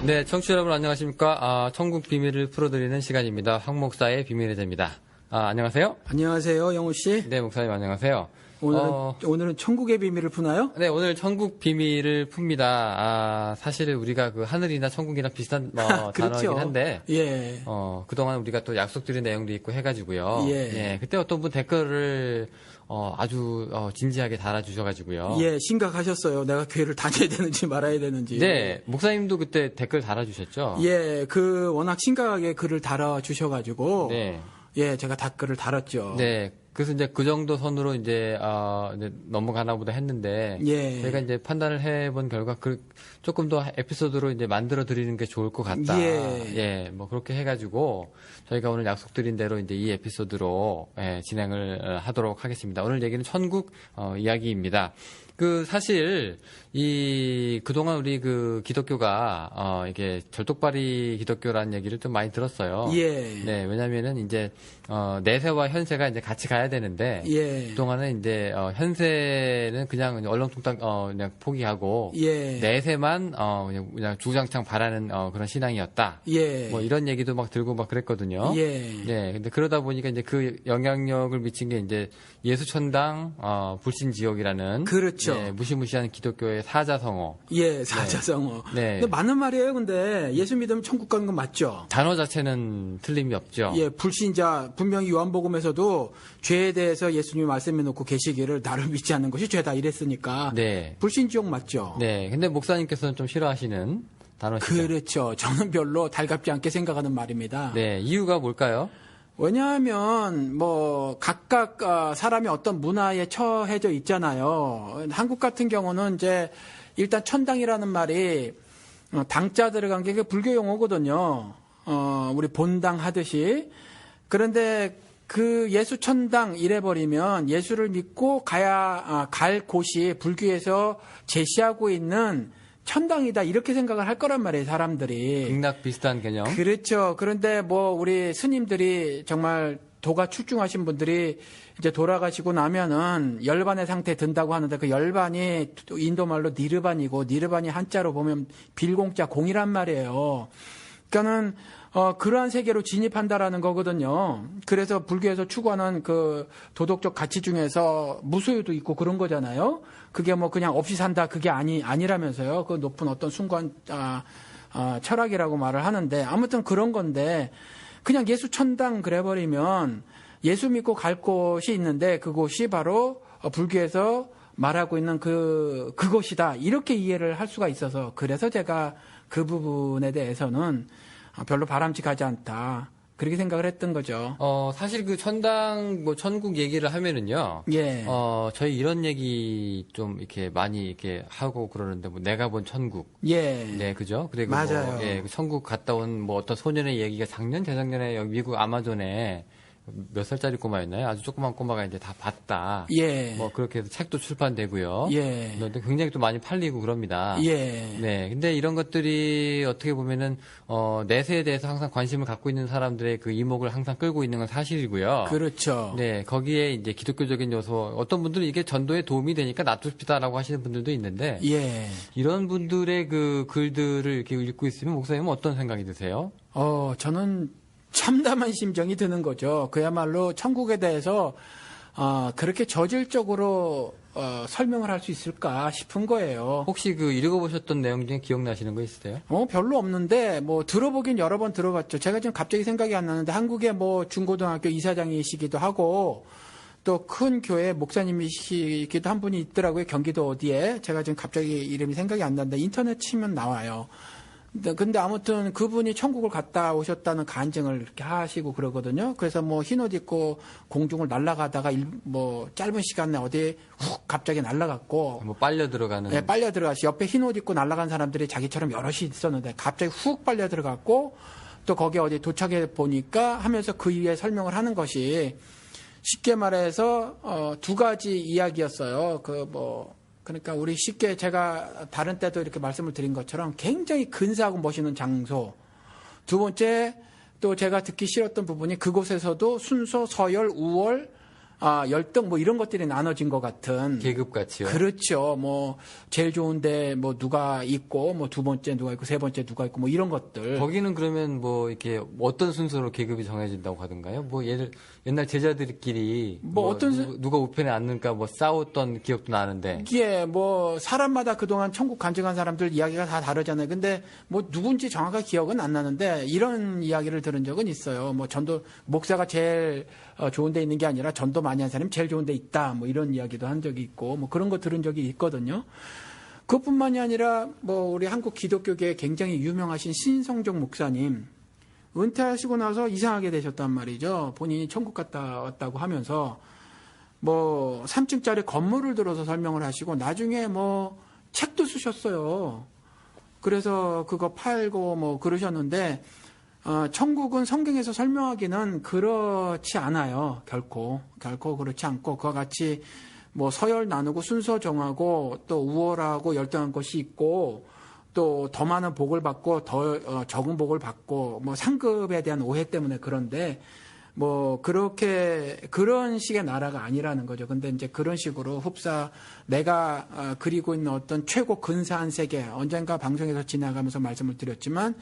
네, 청취자 여러분 안녕하십니까. 천국 비밀을 풀어드리는 시간입니다. 황 목사의 비밀의 제입니다. 안녕하세요. 안녕하세요, 영호 씨. 네, 목사님 안녕하세요. 오늘은 천국의 비밀을 푸나요? 네, 오늘 천국 비밀을 풉니다. 사실 우리가 그 하늘이나 천국이나 비슷한 그렇죠. 단어이긴 한데, 예. 그동안 우리가 또 약속드린 내용도 있고 해가지고요. 예. 그때 어떤 분 댓글을 아주 진지하게 달아주셔가지고요. 예, 심각하셨어요. 내가 교회를 다녀야 되는지 말아야 되는지. 네, 목사님도 그때 댓글 달아주셨죠? 예, 워낙 심각하게 글을 달아주셔가지고. 네. 예, 제가 댓글을 달았죠. 네. 그래서 이제 그 정도 선으로 이제 넘어가나 보다 했는데. 예. 저희가 이제 판단을 해본 결과 조금 더 에피소드로 이제 만들어 드리는 게 좋을 것 같다. 예. 뭐 그렇게 해가지고 저희가 오늘 약속드린 대로 이제 이 에피소드로 진행을 하도록 하겠습니다. 오늘 얘기는 천국 이야기입니다. 사실, 그동안 우리 기독교가, 이게 절독발이 기독교라는 얘기를 좀 많이 들었어요. 예. 네, 왜냐면은 이제, 내세와 현세가 이제 같이 가야 되는데, 예. 그동안은 이제, 현세는 그냥 얼렁뚱땅, 그냥 포기하고, 예. 내세만, 그냥 주구장창 바라는, 그런 신앙이었다. 예. 뭐 이런 얘기도 막 들고 막 그랬거든요. 예. 네, 근데 그러다 보니까 이제 그 영향력을 미친 게 이제 예수천당, 불신지옥이라는. 그렇죠. 네, 무시무시한 기독교의 사자성어. 예, 사자성어. 네. 근데 맞는 말이에요. 근데 예수 믿으면 천국 가는 건 맞죠? 단어 자체는 틀림이 없죠. 예, 불신자 분명히 요한복음에서도 죄에 대해서 예수님이 말씀해 놓고 계시기를 나를 믿지 않는 것이 죄다 이랬으니까. 네. 불신지옥 맞죠? 네. 근데 목사님께서는 좀 싫어하시는 단어시죠. 그렇죠. 저는 별로 달갑지 않게 생각하는 말입니다. 네. 이유가 뭘까요? 왜냐하면 각각 사람이 어떤 문화에 처해져 있잖아요. 한국 같은 경우는 이제 일단 천당이라는 말이 당자 들어간 게 불교 용어거든요. 우리 본당 하듯이. 그런데 그 예수 천당 이래버리면 예수를 믿고 갈 곳이 불교에서 제시하고 있는 천당이다 이렇게 생각을 할 거란 말이에요, 사람들이. 극락 비슷한 개념. 그렇죠. 그런데 우리 스님들이 정말 도가 출중하신 분들이 이제 돌아가시고 나면은 열반의 상태에 든다고 하는데 그 열반이 인도말로 니르반이고 니르반이 한자로 보면 빌공자 공이란 말이에요. 그러니까는 그러한 세계로 진입한다라는 거거든요. 그래서 불교에서 추구하는 그 도덕적 가치 중에서 무소유도 있고 그런 거잖아요. 그게 그냥 없이 산다 그게 아니라면서요. 그 높은 어떤 순간 철학이라고 말을 하는데 아무튼 그런 건데 그냥 예수 천당 그래버리면 예수 믿고 갈 곳이 있는데 그곳이 바로 불교에서 말하고 있는 그것이다 이렇게 이해를 할 수가 있어서 그래서 제가 그 부분에 대해서는 별로 바람직하지 않다. 그렇게 생각을 했던 거죠. 사실 천당, 천국 얘기를 하면은요. 예. 저희 이런 얘기 좀 이렇게 많이 이렇게 하고 그러는데, 내가 본 천국. 예. 네, 그죠? 그리고 맞아요. 천국 갔다 온 어떤 소년의 얘기가 작년, 재작년에 여기 미국 아마존에 몇 살짜리 꼬마였나요? 아주 조그만 꼬마가 이제 다 봤다. 예. 그렇게 해서 책도 출판되고요. 예. 근데 굉장히 또 많이 팔리고 그럽니다. 예. 네. 근데 이런 것들이 어떻게 보면은, 내세에 대해서 항상 관심을 갖고 있는 사람들의 그 이목을 항상 끌고 있는 건 사실이고요. 그렇죠. 네. 거기에 이제 기독교적인 요소, 어떤 분들은 이게 전도에 도움이 되니까 놔둡시다라고 하시는 분들도 있는데. 예. 이런 분들의 그 글들을 이렇게 읽고 있으면 목사님은 어떤 생각이 드세요? 저는 참담한 심정이 드는 거죠. 그야말로 천국에 대해서 그렇게 저질적으로 설명을 할 수 있을까 싶은 거예요. 혹시 읽어보셨던 내용 중에 기억나시는 거 있으세요? 별로 없는데 들어보긴 여러 번 들어봤죠. 제가 지금 갑자기 생각이 안 나는데 한국의 중고등학교 이사장이시기도 하고 또 큰 교회 목사님이시기도 한 분이 있더라고요. 경기도 어디에. 제가 지금 갑자기 이름이 생각이 안 나는데 인터넷 치면 나와요. 근데 아무튼 그분이 천국을 갔다 오셨다는 간증을 이렇게 하시고 그러거든요. 그래서 흰 옷 입고 공중을 날아가다가 짧은 시간에 어디에 훅 갑자기 날아갔고. 빨려 들어가는. 네, 빨려 들어가시. 옆에 흰 옷 입고 날아간 사람들이 자기처럼 여럿이 있었는데 갑자기 훅 빨려 들어갔고 또 거기 어디 도착해 보니까 하면서 그 이후에 설명을 하는 것이 쉽게 말해서 두 가지 이야기였어요. 그러니까 우리 쉽게 제가 다른 때도 이렇게 말씀을 드린 것처럼 굉장히 근사하고 멋있는 장소. 두 번째 또 제가 듣기 싫었던 부분이 그곳에서도 순서, 서열, 우월 열등 뭐 이런 것들이 나눠진 것 같은. 계급같이요. 그렇죠. 뭐 제일 좋은데 뭐 누가 있고 뭐 두 번째 누가 있고 세 번째 누가 있고 뭐 이런 것들. 거기는 그러면 뭐 이렇게 어떤 순서로 계급이 정해진다고 하던가요? 뭐 옛날 제자들끼리 뭐 어떤 누가 우편에 앉는가 뭐 싸웠던 기억도 나는데. 이게 뭐 사람마다 그동안 천국 간증한 사람들 이야기가 다 다르잖아요. 근데 뭐 누군지 정확하게 기억은 안 나는데 이런 이야기를 들은 적은 있어요. 뭐 전도 목사가 제일 좋은 데 있는 게 아니라 전도 많이 한 사람이 제일 좋은 데 있다. 뭐 이런 이야기도 한 적이 있고 뭐 그런 거 들은 적이 있거든요. 그것뿐만이 아니라 뭐 우리 한국 기독교계에 굉장히 유명하신 신성종 목사님 은퇴하시고 나서 이상하게 되셨단 말이죠. 본인이 천국 갔다 왔다고 하면서 뭐 3층짜리 건물을 들어서 설명을 하시고 나중에 뭐 책도 쓰셨어요. 그래서 그거 팔고 뭐 그러셨는데 천국은 성경에서 설명하기는 그렇지 않아요. 결코 그렇지 않고 그와 같이 뭐 서열 나누고 순서 정하고 또 우월하고 열등한 것이 있고 또 더 많은 복을 받고 더 적은 복을 받고 뭐 상급에 대한 오해 때문에 그런데 뭐 그렇게 그런 식의 나라가 아니라는 거죠. 근데 이제 그런 식으로 흡사 내가 그리고 있는 어떤 최고 근사한 세계 언젠가 방송에서 지나가면서 말씀을 드렸지만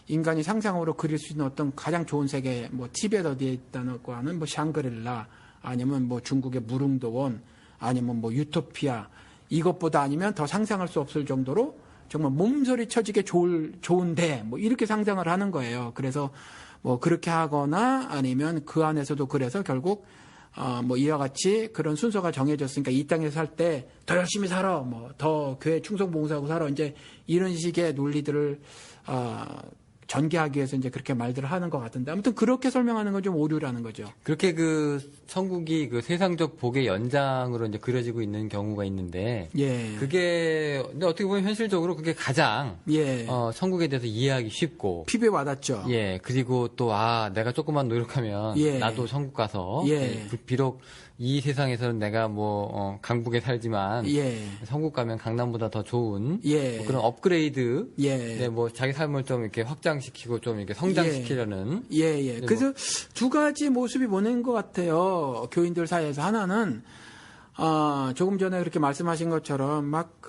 인간이 상상으로 그릴 수 있는 어떤 가장 좋은 세계 뭐 티베트 어디에 있다고 하는 뭐 샹그릴라 아니면 뭐 중국의 무릉도원 아니면 뭐 유토피아 이것보다 아니면 더 상상할 수 없을 정도로 정말 몸서리 쳐지게 좋은데 뭐 이렇게 상상을 하는 거예요. 그래서 뭐 그렇게 하거나 아니면 그 안에서도 그래서 결국 뭐 이와 같이 그런 순서가 정해졌으니까 이 땅에서 살 때 더 열심히 살아 뭐 더 교회 충성봉사하고 살아 이제 이런 식의 논리들을 전개하기 위해서 이제 그렇게 말들을 하는 것 같은데 아무튼 그렇게 설명하는 건 좀 오류라는 거죠. 그렇게 그 천국이 그 세상적 복의 연장으로 이제 그려지고 있는 경우가 있는데, 예. 그게 근데 어떻게 보면 현실적으로 그게 가장 예. 천국에 대해서 이해하기 쉽고, 피부에 와닿죠. 예, 그리고 또 내가 조금만 노력하면 예. 나도 천국 가서 예. 비록 이 세상에서는 내가 뭐 강북에 살지만 예. 천국 가면 강남보다 더 좋은 예. 뭐 그런 업그레이드, 예. 네, 뭐 자기 삶을 좀 이렇게 확장시키고 좀 이렇게 성장시키려는. 예. 그래서 두 가지 모습이 보는 것 같아요. 교인들 사이에서 하나는 조금 전에 그렇게 말씀하신 것처럼 막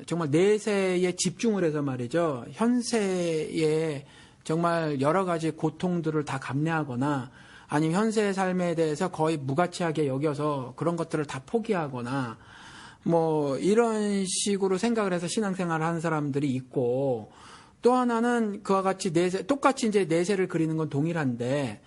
정말 내세에 집중을 해서 말이죠. 현세에 정말 여러 가지 고통들을 다 감내하거나 아니면 현세의 삶에 대해서 거의 무가치하게 여겨서 그런 것들을 다 포기하거나 뭐 이런 식으로 생각을 해서 신앙생활을 하는 사람들이 있고 또 하나는 그와 같이 똑같이 이제 내세를 그리는 건 동일한데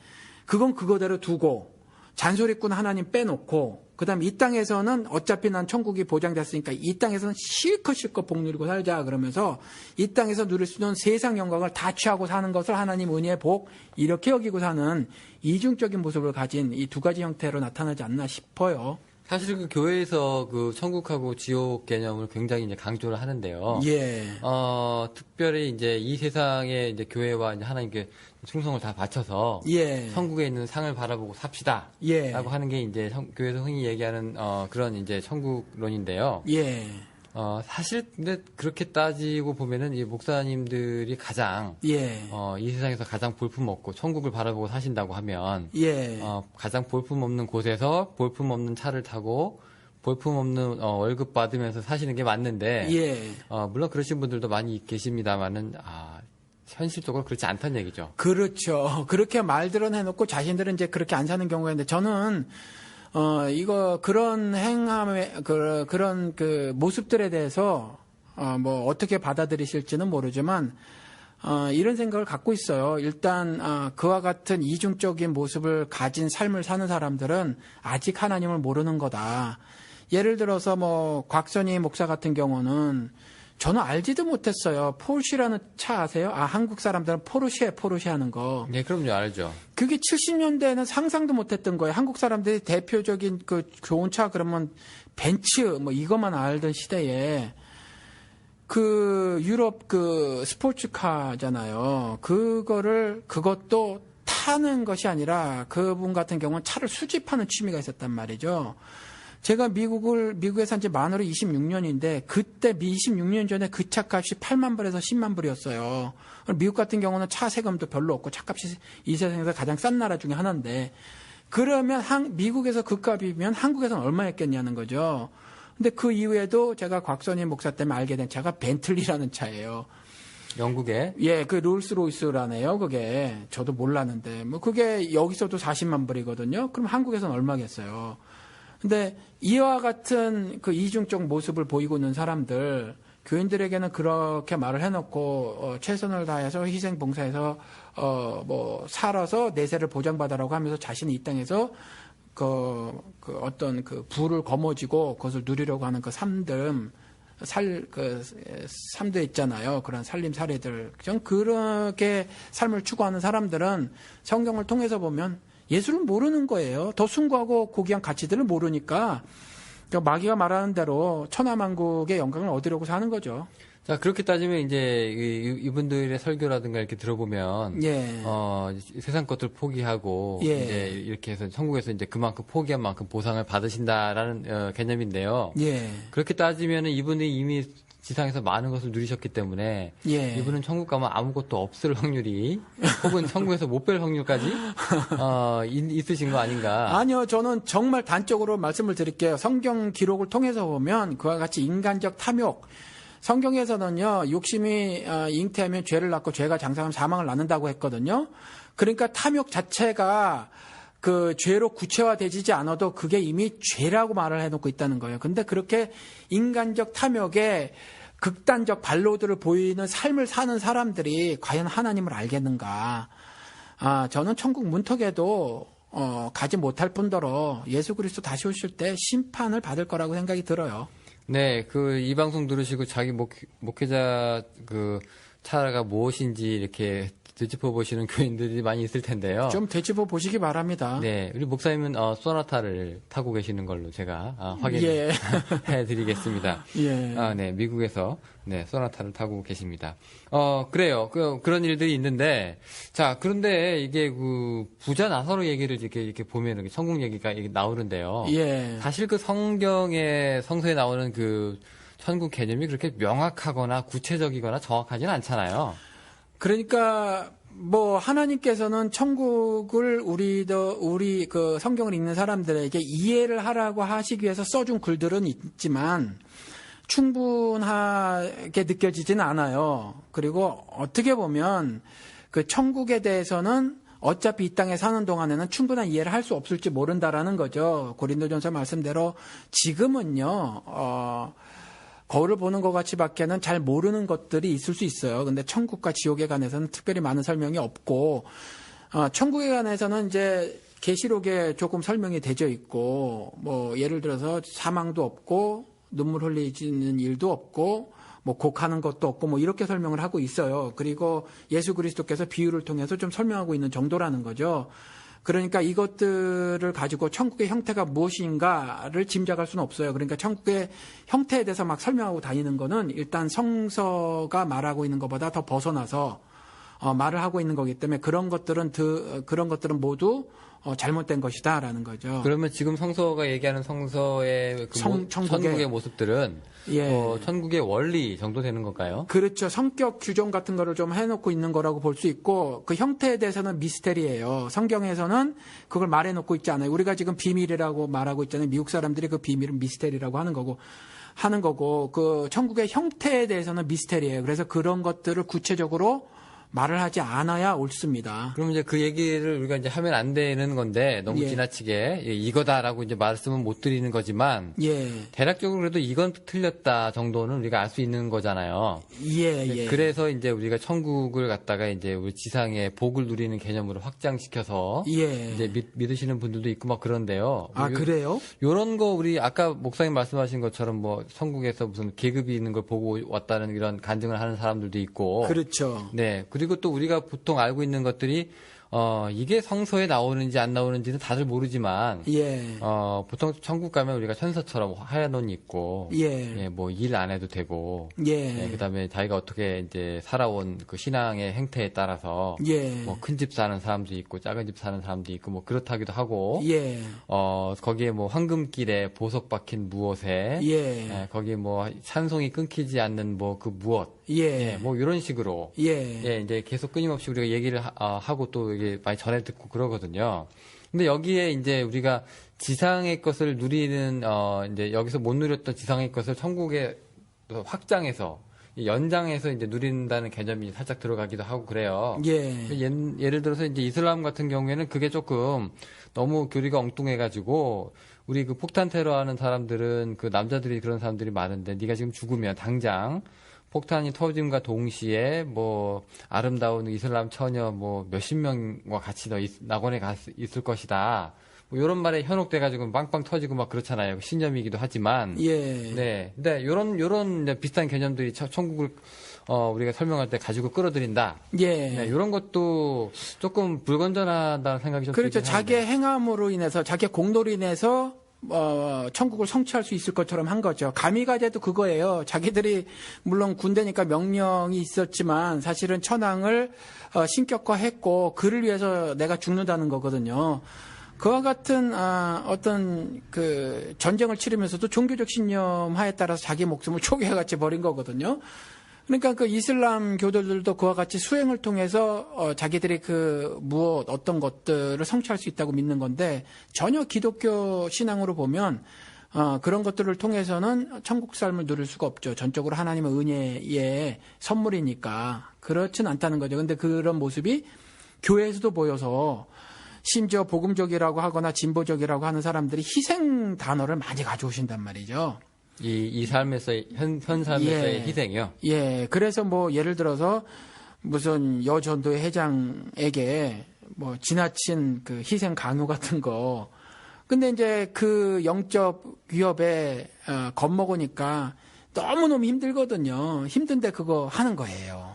그건 그거대로 두고 잔소리꾼 하나님 빼놓고 그다음에 이 땅에서는 어차피 난 천국이 보장됐으니까 이 땅에서는 실컷 복 누리고 살자 그러면서 이 땅에서 누릴 수 있는 세상 영광을 다 취하고 사는 것을 하나님 은혜의 복 이렇게 여기고 사는 이중적인 모습을 가진 이 두 가지 형태로 나타나지 않나 싶어요. 사실 그 교회에서 그 천국하고 지옥 개념을 굉장히 이제 강조를 하는데요. 예. 특별히 이제 이 세상에 이제 교회와 이제 하나님께 충성을 다 바쳐서 예. 천국에 있는 상을 바라보고 삽시다. 예. 라고 하는 게 이제 교회에서 흔히 얘기하는 그런 이제 천국론인데요. 예. 사실 근데 그렇게 따지고 보면은 이 목사님들이 가장 예. 이 세상에서 가장 볼품 없고 천국을 바라보고 사신다고 하면 예. 가장 볼품 없는 곳에서 볼품 없는 차를 타고 볼품 없는 월급 받으면서 사시는 게 맞는데 예. 물론 그러신 분들도 많이 계십니다만은 현실적으로 그렇지 않다는 얘기죠. 그렇죠. 그렇게 말들은 해놓고 자신들은 이제 그렇게 안 사는 경우가 있는데 저는 그런 행함의, 그런 모습들에 대해서, 뭐, 어떻게 받아들이실지는 모르지만, 이런 생각을 갖고 있어요. 일단, 그와 같은 이중적인 모습을 가진 삶을 사는 사람들은 아직 하나님을 모르는 거다. 예를 들어서 뭐, 곽선희 목사 같은 경우는 저는 알지도 못했어요. 포르쉐라는 차 아세요? 한국 사람들은 포르쉐 하는 거. 네, 그럼요, 알죠. 그게 70년대에는 상상도 못했던 거예요. 한국 사람들이 대표적인 그 좋은 차 그러면 벤츠 뭐 이것만 알던 시대에 그 유럽 그 스포츠카잖아요. 그것도 타는 것이 아니라 그분 같은 경우는 차를 수집하는 취미가 있었단 말이죠. 제가 미국에 산 지 만으로 26년인데 그때 26년 전에 그 차값이 8만 불에서 10만 불이었어요. 미국 같은 경우는 차 세금도 별로 없고 차값이 이 세상에서 가장 싼 나라 중에 하나인데 그러면 미국에서 그 값이면 한국에서는 얼마였겠냐는 거죠. 근데 그 이후에도 제가 곽선희 목사 때문에 알게 된 차가 벤틀리라는 차예요. 영국에 예, 그 롤스로이스라네요. 그게 저도 몰랐는데 뭐 그게 여기서도 40만 불이거든요. 그럼 한국에서는 얼마겠어요? 근데 이와 같은 그 이중적 모습을 보이고 있는 사람들, 교인들에게는 그렇게 말을 해놓고 최선을 다해서 희생 봉사해서 뭐 살아서 내세를 보장받아라고 하면서 자신이 이 땅에서 그 어떤 그 부를 거머쥐고 그것을 누리려고 하는 그 삶도 있잖아요. 그런 살림 사례들. 전 그렇게 삶을 추구하는 사람들은 성경을 통해서 보면 예수를 모르는 거예요. 더 숭고하고 고귀한 가치들을 모르니까 마귀가 말하는 대로 천하만국의 영광을 얻으려고 사는 거죠. 자, 그렇게 따지면 이제 이분들의 설교라든가 이렇게 들어보면 예. 세상 것들 포기하고 예. 이제 이렇게 해서 천국에서 이제 그만큼 포기한 만큼 보상을 받으신다라는 개념인데요. 예. 그렇게 따지면은 이분이 이미 지상에서 많은 것을 누리셨기 때문에 예. 이분은 천국 가면 아무것도 없을 확률이 혹은 천국에서 못 뵐 확률까지 있으신 거 아닌가? 아니요, 저는 정말 단적으로 말씀을 드릴게요. 성경 기록을 통해서 보면 그와 같이 인간적 탐욕. 성경에서는요, 욕심이 잉태하면 죄를 낳고 죄가 장사하면 사망을 낳는다고 했거든요. 그러니까 탐욕 자체가 그 죄로 구체화되지 않아도 그게 이미 죄라고 말을 해놓고 있다는 거예요. 근데 그렇게 인간적 탐욕에 극단적 반로들을 보이는 삶을 사는 사람들이 과연 하나님을 알겠는가? 저는 천국 문턱에도 가지 못할 뿐더러 예수 그리스도 다시 오실 때 심판을 받을 거라고 생각이 들어요. 네, 이 방송 들으시고 자기 목회자 그 차가 무엇인지 이렇게 되짚어 보시는 교인들이 많이 있을 텐데요. 좀 되짚어 보시기 바랍니다. 네, 우리 목사님은 소나타를 타고 계시는 걸로 제가 확인해 드리겠습니다. 예. 네, 미국에서 네, 소나타를 타고 계십니다. 그래요. 그런 일들이 있는데, 자, 그런데 이게 부자 나사로 얘기를 이렇게 보면 성공 얘기가 나오는데요. 예. 사실 성서에 나오는 그 천국 개념이 그렇게 명확하거나 구체적이거나 정확하지는 않잖아요. 그러니까 뭐 하나님께서는 천국을 우리 그 성경을 읽는 사람들에게 이해를 하라고 하시기 위해서 써준 글들은 있지만 충분하게 느껴지지는 않아요. 그리고 어떻게 보면 그 천국에 대해서는 어차피 이 땅에 사는 동안에는 충분한 이해를 할 수 없을지 모른다라는 거죠. 고린도전서 말씀대로 지금은요. 거울을 보는 것 같이밖에는 잘 모르는 것들이 있을 수 있어요. 근데 천국과 지옥에 관해서는 특별히 많은 설명이 없고, 천국에 관해서는 이제 계시록에 조금 설명이 되어 있고, 뭐 예를 들어서 사망도 없고, 눈물 흘리는 일도 없고, 뭐 곡하는 것도 없고, 뭐 이렇게 설명을 하고 있어요. 그리고 예수 그리스도께서 비유를 통해서 좀 설명하고 있는 정도라는 거죠. 그러니까 이것들을 가지고 천국의 형태가 무엇인가를 짐작할 수는 없어요. 그러니까 천국의 형태에 대해서 막 설명하고 다니는 거는 일단 성서가 말하고 있는 것보다 더 벗어나서 말을 하고 있는 거기 때문에 그런 것들은 모두 잘못된 것이다라는 거죠. 그러면 지금 성서가 얘기하는 성서의 천국의 모습들은 예. 천국의 원리 정도 되는 걸까요? 그렇죠. 성격 규정 같은 거를 좀 해놓고 있는 거라고 볼 수 있고 그 형태에 대해서는 미스테리예요. 성경에서는 그걸 말해놓고 있지 않아요. 우리가 지금 비밀이라고 말하고 있잖아요. 미국 사람들이 그 비밀은 미스테리라고 하는 거고 그 천국의 형태에 대해서는 미스테리예요. 그래서 그런 것들을 구체적으로 말을 하지 않아야 옳습니다. 그럼 이제 그 얘기를 우리가 이제 하면 안 되는 건데 너무 예. 지나치게 이거다라고 이제 말씀은 못 드리는 거지만 예. 대략적으로 그래도 이건 틀렸다 정도는 우리가 알 수 있는 거잖아요. 예. 그래서 이제 우리가 천국을 갖다가 이제 우리 지상의 복을 누리는 개념으로 확장시켜서 예. 이제 믿으시는 분들도 있고 막 그런데요. 그래요? 요런 거 우리 아까 목사님 말씀하신 것처럼 뭐 천국에서 무슨 계급이 있는 걸 보고 왔다는 이런 간증을 하는 사람들도 있고. 그렇죠. 네. 그리고 또 우리가 보통 알고 있는 것들이 이게 성서에 나오는지 안 나오는지는 다들 모르지만 예. 보통 천국 가면 우리가 천사처럼 하얀 옷 입고 예. 뭐 일 안 해도 되고 예. 그다음에 자기가 어떻게 이제 살아온 그 신앙의 행태에 따라서 예. 뭐 큰 집 사는 사람도 있고 작은 집 사는 사람도 있고 뭐 그렇다기도 하고 예. 거기에 뭐 황금길에 보석 박힌 무엇에 예. 거기 뭐 찬송이 끊기지 않는 뭐 그 무엇 예. 뭐 이런 식으로 예. 이제 계속 끊임없이 우리가 얘기를 하고 또 이게 많이 전해 듣고 그러거든요. 근데 여기에 이제 우리가 지상의 것을 누리는 이제 여기서 못 누렸던 지상의 것을 천국에 확장해서 연장해서 이제 누린다는 개념이 살짝 들어가기도 하고 그래요. 예. 예를 들어서 이제 이슬람 같은 경우에는 그게 조금 너무 교리가 엉뚱해가지고 우리 그 폭탄 테러하는 사람들은 그 남자들이 그런 사람들이 많은데 네가 지금 죽으면 당장 폭탄이 터짐과 동시에 뭐 아름다운 이슬람 처녀 뭐 몇십 명과 같이 너 낙원에 있을 것이다. 뭐 이런 말에 현혹돼가지고 빵빵 터지고 막 그렇잖아요. 신념이기도 하지만. 예. 네. 근데 요런 이제 비슷한 개념들이 천국을 우리가 설명할 때 가지고 끌어들인다. 예. 네, 이런 것도 조금 불건전하다는 생각이 좀 그렇죠. 들긴 자기의 하는데. 행함으로 인해서, 자기의 공로로 인해서, 천국을 성취할 수 있을 것처럼 한 거죠. 가미가제도 그거예요. 자기들이, 물론 군대니까 명령이 있었지만, 사실은 천황을, 신격화했고, 그를 위해서 내가 죽는다는 거거든요. 그와 같은, 어떤, 전쟁을 치르면서도 종교적 신념 하에 따라서 자기 목숨을 초기화같이 버린 거거든요. 그러니까 그 이슬람 교도들도 그와 같이 수행을 통해서 자기들이 어떤 것들을 성취할 수 있다고 믿는 건데, 전혀 기독교 신앙으로 보면 그런 것들을 통해서는 천국 삶을 누릴 수가 없죠. 전적으로 하나님의 은혜의 선물이니까. 그렇진 않다는 거죠. 근데 그런 모습이 교회에서도 보여서, 심지어 복음적이라고 하거나 진보적이라고 하는 사람들이 희생 단어를 많이 가져오신단 말이죠. 이 삶에서의, 현 삶에서의 희생이요? 예. 그래서 뭐, 예를 들어서, 무슨 여전도회 회장에게 뭐, 지나친 희생 강요 같은 거. 근데 이제 그 영적 위협에, 겁먹으니까 너무너무 힘들거든요. 힘든데 그거 하는 거예요.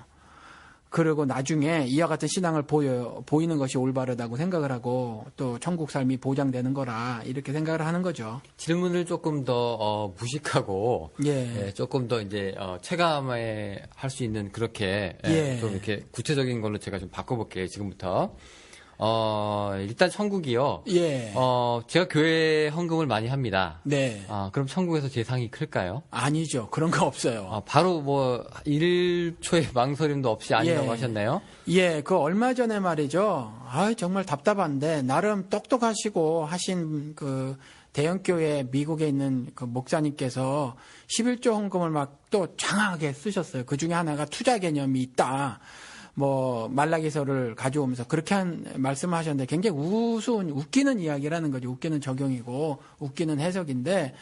그리고 나중에 이와 같은 신앙을 보이는 것이 올바르다고 생각을 하고 또 천국 삶이 보장되는 거라 이렇게 생각을 하는 거죠. 질문을 조금 더 무식하고 예. 조금 더 이제 체감해 할 수 있는 그렇게 좀 이렇게 구체적인 걸로 제가 좀 바꿔볼게요. 지금부터. 일단 천국이요. 예. 제가 교회 헌금을 많이 합니다. 네. 그럼 천국에서 제 상이 클까요? 아니죠. 그런 거 없어요. 바로 뭐 1초의 망설임도 없이 아니라고 하셨나요? 예, 얼마 전에 말이죠. 정말 답답한데 나름 똑똑하시고 하신 대형교회 미국에 있는 목사님께서 11조 헌금을 막 또 장하게 쓰셨어요. 그 중에 하나가 투자 개념이 있다. 뭐 말라기서를 가져오면서 그렇게 말씀을 하셨는데 굉장히 웃기는 이야기라는 거죠. 웃기는 적용이고 웃기는 해석인데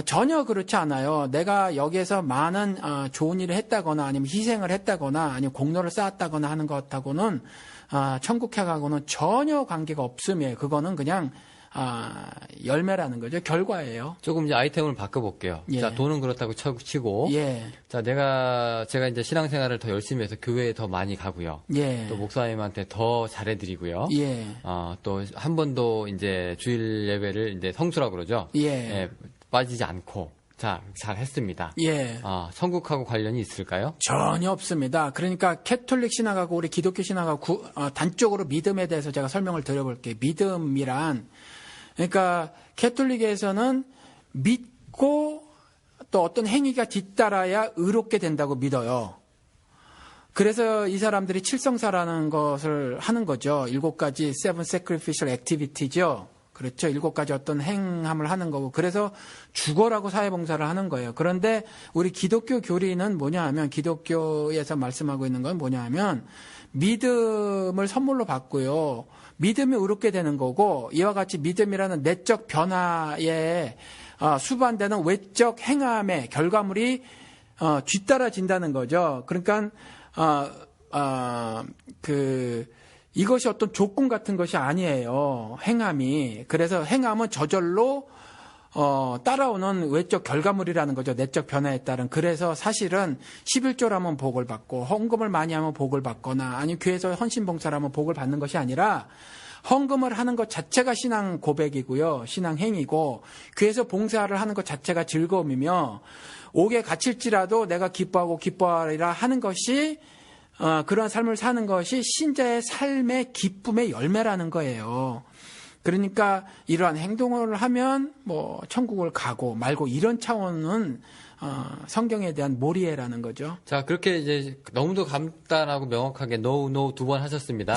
전혀 그렇지 않아요. 내가 여기에서 많은 좋은 일을 했다거나 아니면 희생을 했다거나 아니면 공로를 쌓았다거나 하는 것하고는 천국행하고는 전혀 관계가 없음이에요. 그거는 그냥 열매라는 거죠. 결과예요. 조금 이제 아이템을 바꿔볼게요. 예. 자, 돈은 그렇다고 치고. 예. 자, 제가 이제 신앙생활을 더 열심히 해서 교회에 더 많이 가고요. 예. 또 목사님한테 더 잘해드리고요. 예. 또 한 번도 이제 주일 예배를 이제 성수라고 그러죠. 예. 빠지지 않고. 자, 잘 했습니다. 예. 천국하고 관련이 있을까요? 전혀 없습니다. 그러니까 캐톨릭 신학하고 우리 기독교 신학하고 단적으로 믿음에 대해서 제가 설명을 드려볼게요. 믿음이란 그러니까 캐톨릭에서는 믿고 또 어떤 행위가 뒤따라야 의롭게 된다고 믿어요. 그래서 이 사람들이 칠성사라는 것을 하는 거죠. 7가지 seven sacrificial activities죠. 그렇죠. 7가지 어떤 행함을 하는 거고. 그래서 죽어라고 사회봉사를 하는 거예요. 그런데 우리 기독교 교리는 뭐냐 하면 기독교에서 말씀하고 있는 건 뭐냐 하면 믿음을 선물로 받고요. 믿음이 의롭게 되는 거고 이와 같이 믿음이라는 내적 변화에 수반되는 외적 행함의 결과물이 뒤따라진다는 거죠. 그러니까 이것이 어떤 조건 같은 것이 아니에요. 행함이. 그래서 행함은 저절로 따라오는 외적 결과물이라는 거죠. 내적 변화에 따른. 그래서 사실은 11조라면 복을 받고 헌금을 많이 하면 복을 받거나 아니면 교회에서 헌신봉사를 하면 복을 받는 것이 아니라 헌금을 하는 것 자체가 신앙 고백이고요. 신앙 행위고 교회에서 봉사를 하는 것 자체가 즐거움이며 옥에 갇힐지라도 내가 기뻐하고 기뻐하리라 하는 것이 그런 삶을 사는 것이 신자의 삶의 기쁨의 열매라는 거예요. 그러니까 이러한 행동을 하면 뭐 천국을 가고 말고 이런 차원은 성경에 대한 몰이해라는 거죠. 자, 그렇게 이제 너무도 간단하고 명확하게 no, no 두 번 하셨습니다.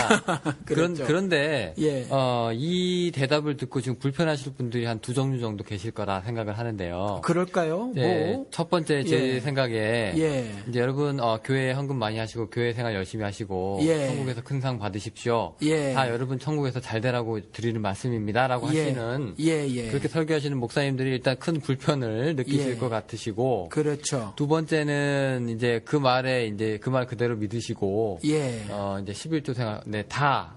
그렇죠. 그런데, 예. 이 대답을 듣고 지금 불편하실 분들이 한 두 종류 정도 계실 거라 생각을 하는데요. 그럴까요? 네, 뭐? 첫 번째 제 예. 생각에 예. 이제 여러분 교회 헌금 많이 하시고 교회 생활 열심히 하시고 예. 천국에서 큰 상 받으십시오. 예. 다 여러분 천국에서 잘 되라고 드리는 말씀입니다라고 예. 하시는 예. 그렇게 설교하시는 목사님들이 일단 큰 불편을 느끼실 예. 것 같으시고 그렇죠. 두 번째는 이제 그 말에 이제 그 말 그대로 믿으시고 예. 이제 11조 생활 다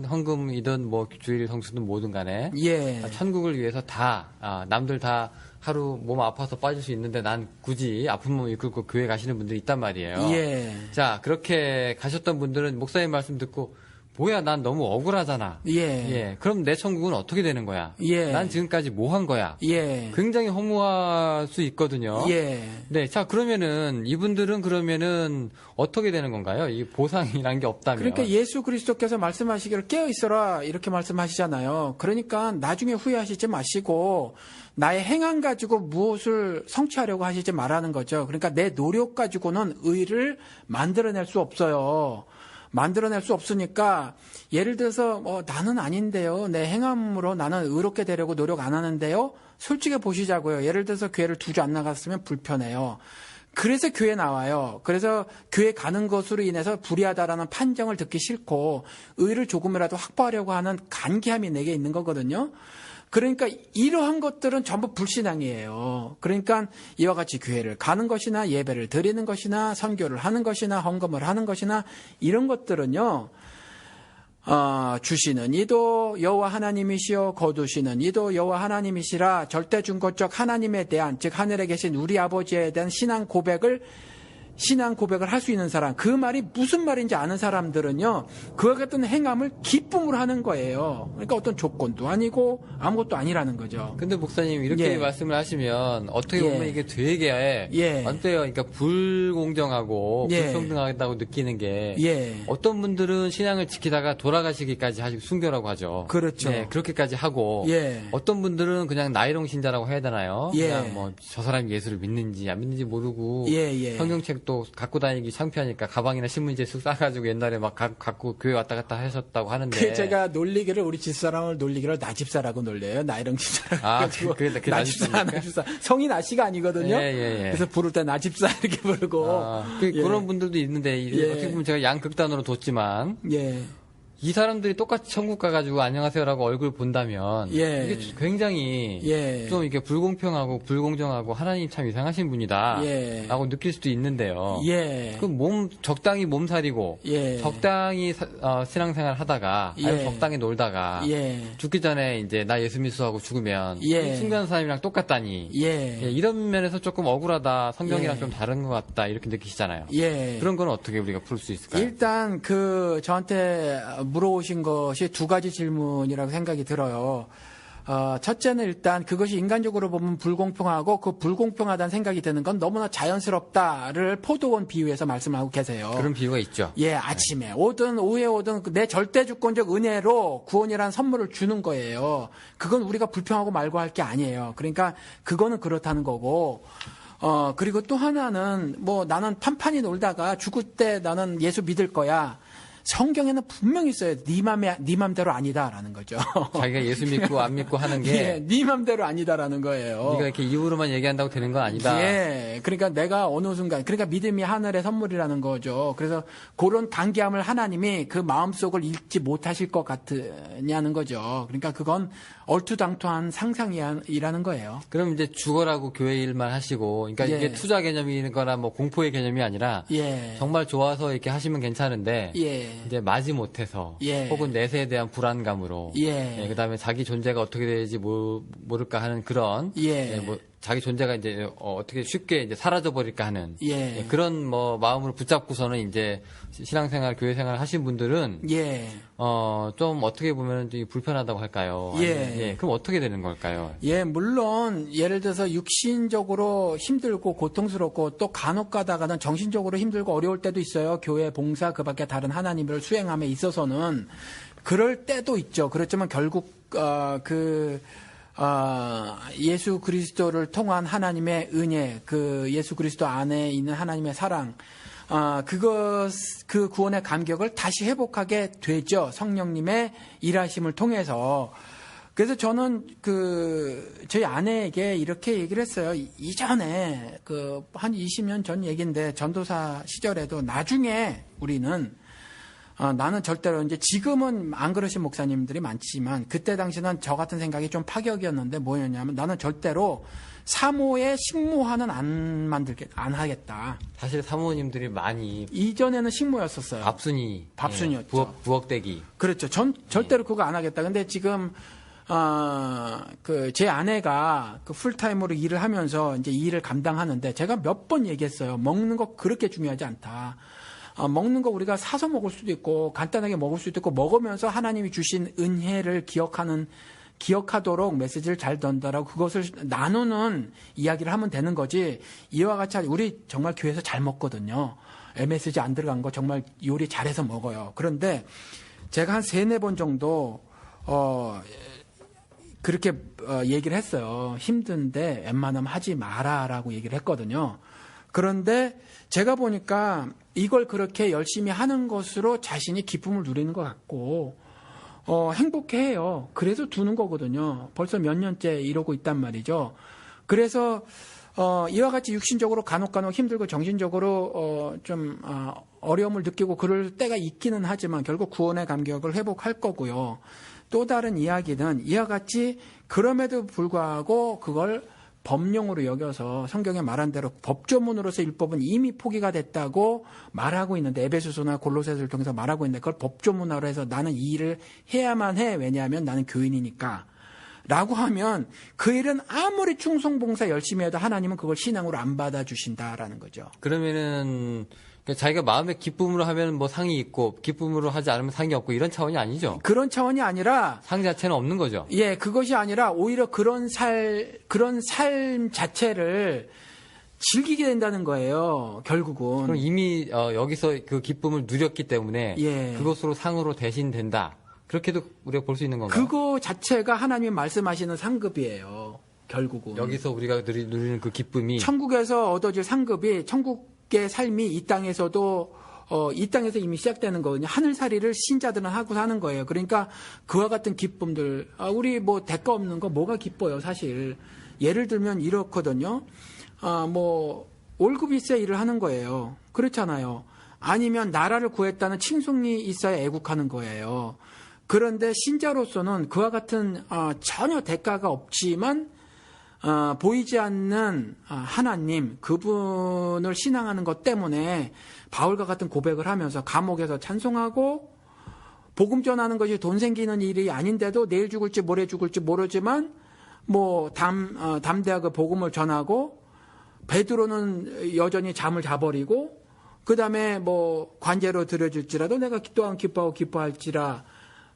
헌금이든 뭐 주일 성수든 뭐든 간에 예. 천국을 위해서 다 남들 다 하루 몸 아파서 빠질 수 있는데 난 굳이 아픈 몸 이끌고 교회 가시는 분들이 있단 말이에요. 예. 자, 그렇게 가셨던 분들은 목사님 말씀 듣고 뭐야, 난 너무 억울하잖아. 예. 그럼 내 천국은 어떻게 되는 거야? 예. 난 지금까지 뭐 한 거야? 예. 굉장히 허무할 수 있거든요. 예. 네, 자, 그러면은 이분들은 그러면은 어떻게 되는 건가요? 이 보상이란 게 없다면. 그러니까 예수 그리스도께서 말씀하시기를 깨어 있어라 이렇게 말씀하시잖아요. 그러니까 나중에 후회하시지 마시고 나의 행함 가지고 무엇을 성취하려고 하시지 말라는 거죠. 그러니까 내 노력 가지고는 의를 만들어낼 수 없어요. 만들어낼 수 없으니까 예를 들어서 나는 아닌데요. 내 행함으로 나는 의롭게 되려고 노력 안 하는데요. 솔직히 보시자고요. 예를 들어서 교회를 2주 안 나갔으면 불편해요. 그래서 교회 나와요. 그래서 교회 가는 것으로 인해서 불의하다라는 판정을 듣기 싫고 의를 조금이라도 확보하려고 하는 간계함이 내게 있는 거거든요. 그러니까 이러한 것들은 전부 불신앙이에요. 그러니까 이와 같이 교회를 가는 것이나 예배를 드리는 것이나 선교를 하는 것이나 헌금을 하는 것이나 이런 것들은요. 주시는 이도 여호와 하나님이시요 거두시는 이도 여호와 하나님이시라 절대중고적 하나님에 대한 즉 하늘에 계신 우리 아버지에 대한 신앙 고백을 할 수 있는 사람, 그 말이 무슨 말인지 아는 사람들은요, 그와 같은 행함을 기쁨으로 하는 거예요. 그러니까 어떤 조건도 아니고 아무것도 아니라는 거죠. 근데 목사님 이렇게 예. 말씀을 하시면 어떻게 보면 예. 이게 되게 예. 어때요? 그러니까 불공정하고 예. 불평등하다고 느끼는 게 예. 어떤 분들은 신앙을 지키다가 돌아가시기까지 하시고 순교라고 하죠. 그렇죠. 네, 그렇게까지 하고 예. 어떤 분들은 그냥 나이롱 신자라고 해야 되나요? 예. 그냥 뭐 저 사람이 예수를 믿는지 안 믿는지 모르고 예. 성경책도 갖고 다니기 창피하니까 가방이나 신문지에 쓱 싸가지고 옛날에 막 갖고 교회 왔다 갔다 하셨다고 하는데 그 제가 놀리기를 우리 집사람을 놀리기를 나집사라고 놀려요. 나이롱 집사라고. 아, 해가지고 그게 나집사. 성이 나씨가 아니거든요. 예. 그래서 부를 때 나집사 이렇게 부르고. 예. 그런 분들도 있는데 예. 어떻게 보면 제가 양극단으로 뒀지만 예. 이 사람들이 똑같이 천국 가가지고 안녕하세요라고 얼굴 본다면 예. 이게 굉장히 예. 좀 이게 불공평하고 불공정하고 하나님 참 이상하신 분이다 예. 라고 느낄 수도 있는데요. 예. 그 적당히 몸살이고 예. 적당히 신앙생활 하다가 예. 아니면 적당히 놀다가 예. 죽기 전에 이제 나 예수 믿수하고 죽으면 예. 순교한 사람이랑 똑같다니 예. 이런 면에서 조금 억울하다, 성경이랑 예. 좀 다른 것 같다 이렇게 느끼시잖아요. 예. 그런 건 어떻게 우리가 풀 수 있을까요? 일단 저한테 물어오신 것이 두 가지 질문이라고 생각이 들어요. 첫째는 일단 그것이 인간적으로 보면 불공평하고 그 불공평하다는 생각이 드는 건 너무나 자연스럽다를 포도원 비유해서 말씀하고 계세요. 그런 비유가 있죠. 예, 아침에 오든 오후에 오든 내 절대주권적 은혜로 구원이라는 선물을 주는 거예요. 그건 우리가 불평하고 말고 할 게 아니에요. 그러니까 그거는 그렇다는 거고, 그리고 또 하나는 나는 판판히 놀다가 죽을 때 나는 예수 믿을 거야. 성경에는 분명히 있어요. 네 맘대로 아니다라는 거죠. 자기가 예수 믿고 안 믿고 하는 게 예, 네 맘대로 아니다라는 거예요. 네가 이렇게 입으로만 얘기한다고 되는 건 아니다. 예, 그러니까 내가 어느 순간, 그러니까 믿음이 하늘의 선물이라는 거죠. 그래서 그런 간계함을 하나님이 그 마음속을 읽지 못하실 것 같으냐는 거죠. 그러니까 그건 얼토당토한 상상이라는 거예요. 그럼 이제 죽어라고 교회 일만 하시고, 그러니까 예. 이게 투자 개념이거나 뭐 공포의 개념이 아니라 예, 정말 좋아서 이렇게 하시면 괜찮은데 예, 이제 마지 못해서 예. 혹은 내세에 대한 불안감으로 예. 그다음에 자기 존재가 어떻게 될지 모를까 하는 그런 예. 자기 존재가 이제 어떻게 쉽게 이제 사라져 버릴까 하는 예. 그런 마음으로 붙잡고서는 이제 신앙생활, 교회생활 하신 분들은 예. 좀 어떻게 보면 좀 불편하다고 할까요? 예. 그럼 어떻게 되는 걸까요? 예, 물론 예를 들어서 육신적으로 힘들고 고통스럽고 또 간혹 가다가는 정신적으로 힘들고 어려울 때도 있어요. 교회 봉사 그밖에 다른 하나님을 수행함에 있어서는 그럴 때도 있죠. 그렇지만 결국 예수 그리스도를 통한 하나님의 은혜, 그 예수 그리스도 안에 있는 하나님의 사랑, 그 구원의 감격을 다시 회복하게 되죠. 성령님의 일하심을 통해서. 그래서 저는 저희 아내에게 이렇게 얘기를 했어요. 이전에 한 20년 전 얘기인데, 전도사 시절에도 나중에 우리는 나는 절대로 이제 지금은 안 그러신 목사님들이 많지만 그때 당시는 저 같은 생각이 좀 파격이었는데 뭐였냐면 나는 절대로 사모의 식모화는 안 하겠다. 사실 사모님들이 많이 이전에는 식모였었어요. 밥순이였죠. 예, 부엌대기. 그렇죠. 전 절대로 그거 안 하겠다. 근데 지금 제 아내가 풀타임으로 일을 하면서 이제 이 일을 감당하는데 제가 몇 번 얘기했어요. 먹는 거 그렇게 중요하지 않다. 먹는 거 우리가 사서 먹을 수도 있고 간단하게 먹을 수도 있고 먹으면서 하나님이 주신 은혜를 기억하도록 메시지를 잘 전달하고 그것을 나누는 이야기를 하면 되는 거지. 이와 같이 우리 정말 교회에서 잘 먹거든요. MSG 안 들어간 거 정말 요리 잘해서 먹어요. 그런데 제가 한 3-4번 정도 그렇게 얘기를 했어요. 힘든데 웬만하면 하지 마라라고 얘기를 했거든요. 그런데 제가 보니까 이걸 그렇게 열심히 하는 것으로 자신이 기쁨을 누리는 것 같고 행복해해요. 그래서 두는 거거든요. 벌써 몇 년째 이러고 있단 말이죠. 그래서 이와 같이 육신적으로 간혹 힘들고 정신적으로 좀 어려움을 느끼고 그럴 때가 있기는 하지만 결국 구원의 감격을 회복할 거고요. 또 다른 이야기는 이와 같이 그럼에도 불구하고 그걸 법령으로 여겨서 성경에 말한 대로 법조문으로서 율법은 이미 포기가 됐다고 말하고 있는데 에베소서나 골로새서를 통해서 말하고 있는데 그걸 법조문화로 해서 나는 이 일을 해야만 해. 왜냐하면 나는 교인이니까. 라고 하면 그 일은 아무리 충성봉사 열심히 해도 하나님은 그걸 신앙으로 안 받아주신다라는 거죠. 그러면은 자기가 마음의 기쁨으로 하면 뭐 상이 있고 기쁨으로 하지 않으면 상이 없고 이런 차원이 아니죠. 그런 차원이 아니라 상 자체는 없는 거죠. 예, 그것이 아니라 오히려 그런 삶 자체를 즐기게 된다는 거예요. 결국은. 그럼 이미 여기서 그 기쁨을 누렸기 때문에 예. 그것으로 상으로 대신된다. 그렇게도 우리가 볼 수 있는 건가요? 그거 자체가 하나님이 말씀하시는 상급이에요. 결국은. 여기서 우리가 누리는 그 기쁨이 천국에서 얻어질 상급이 천국의 삶이 이 땅에서도 이 땅에서 이미 시작되는 거거든요. 하늘살이를 신자들은 하고 사는 거예요. 그러니까 그와 같은 기쁨들, 우리 뭐 대가 없는 거 뭐가 기뻐요, 사실. 예를 들면 이렇거든요. 뭐 월급이 있어야 일을 하는 거예요. 그렇잖아요. 아니면 나라를 구했다는 칭송이 있어야 애국하는 거예요. 그런데 신자로서는 그와 같은 전혀 대가가 없지만 보이지 않는 하나님, 그분을 신앙하는 것 때문에 바울과 같은 고백을 하면서 감옥에서 찬송하고 복음 전하는 것이 돈 생기는 일이 아닌데도 내일 죽을지 모레 죽을지 모르지만 뭐 담대하게 복음을 전하고 베드로는 여전히 잠을 자버리고 그 다음에 뭐 관제로 들여줄지라도 내가 또한 기뻐하고 기뻐할지라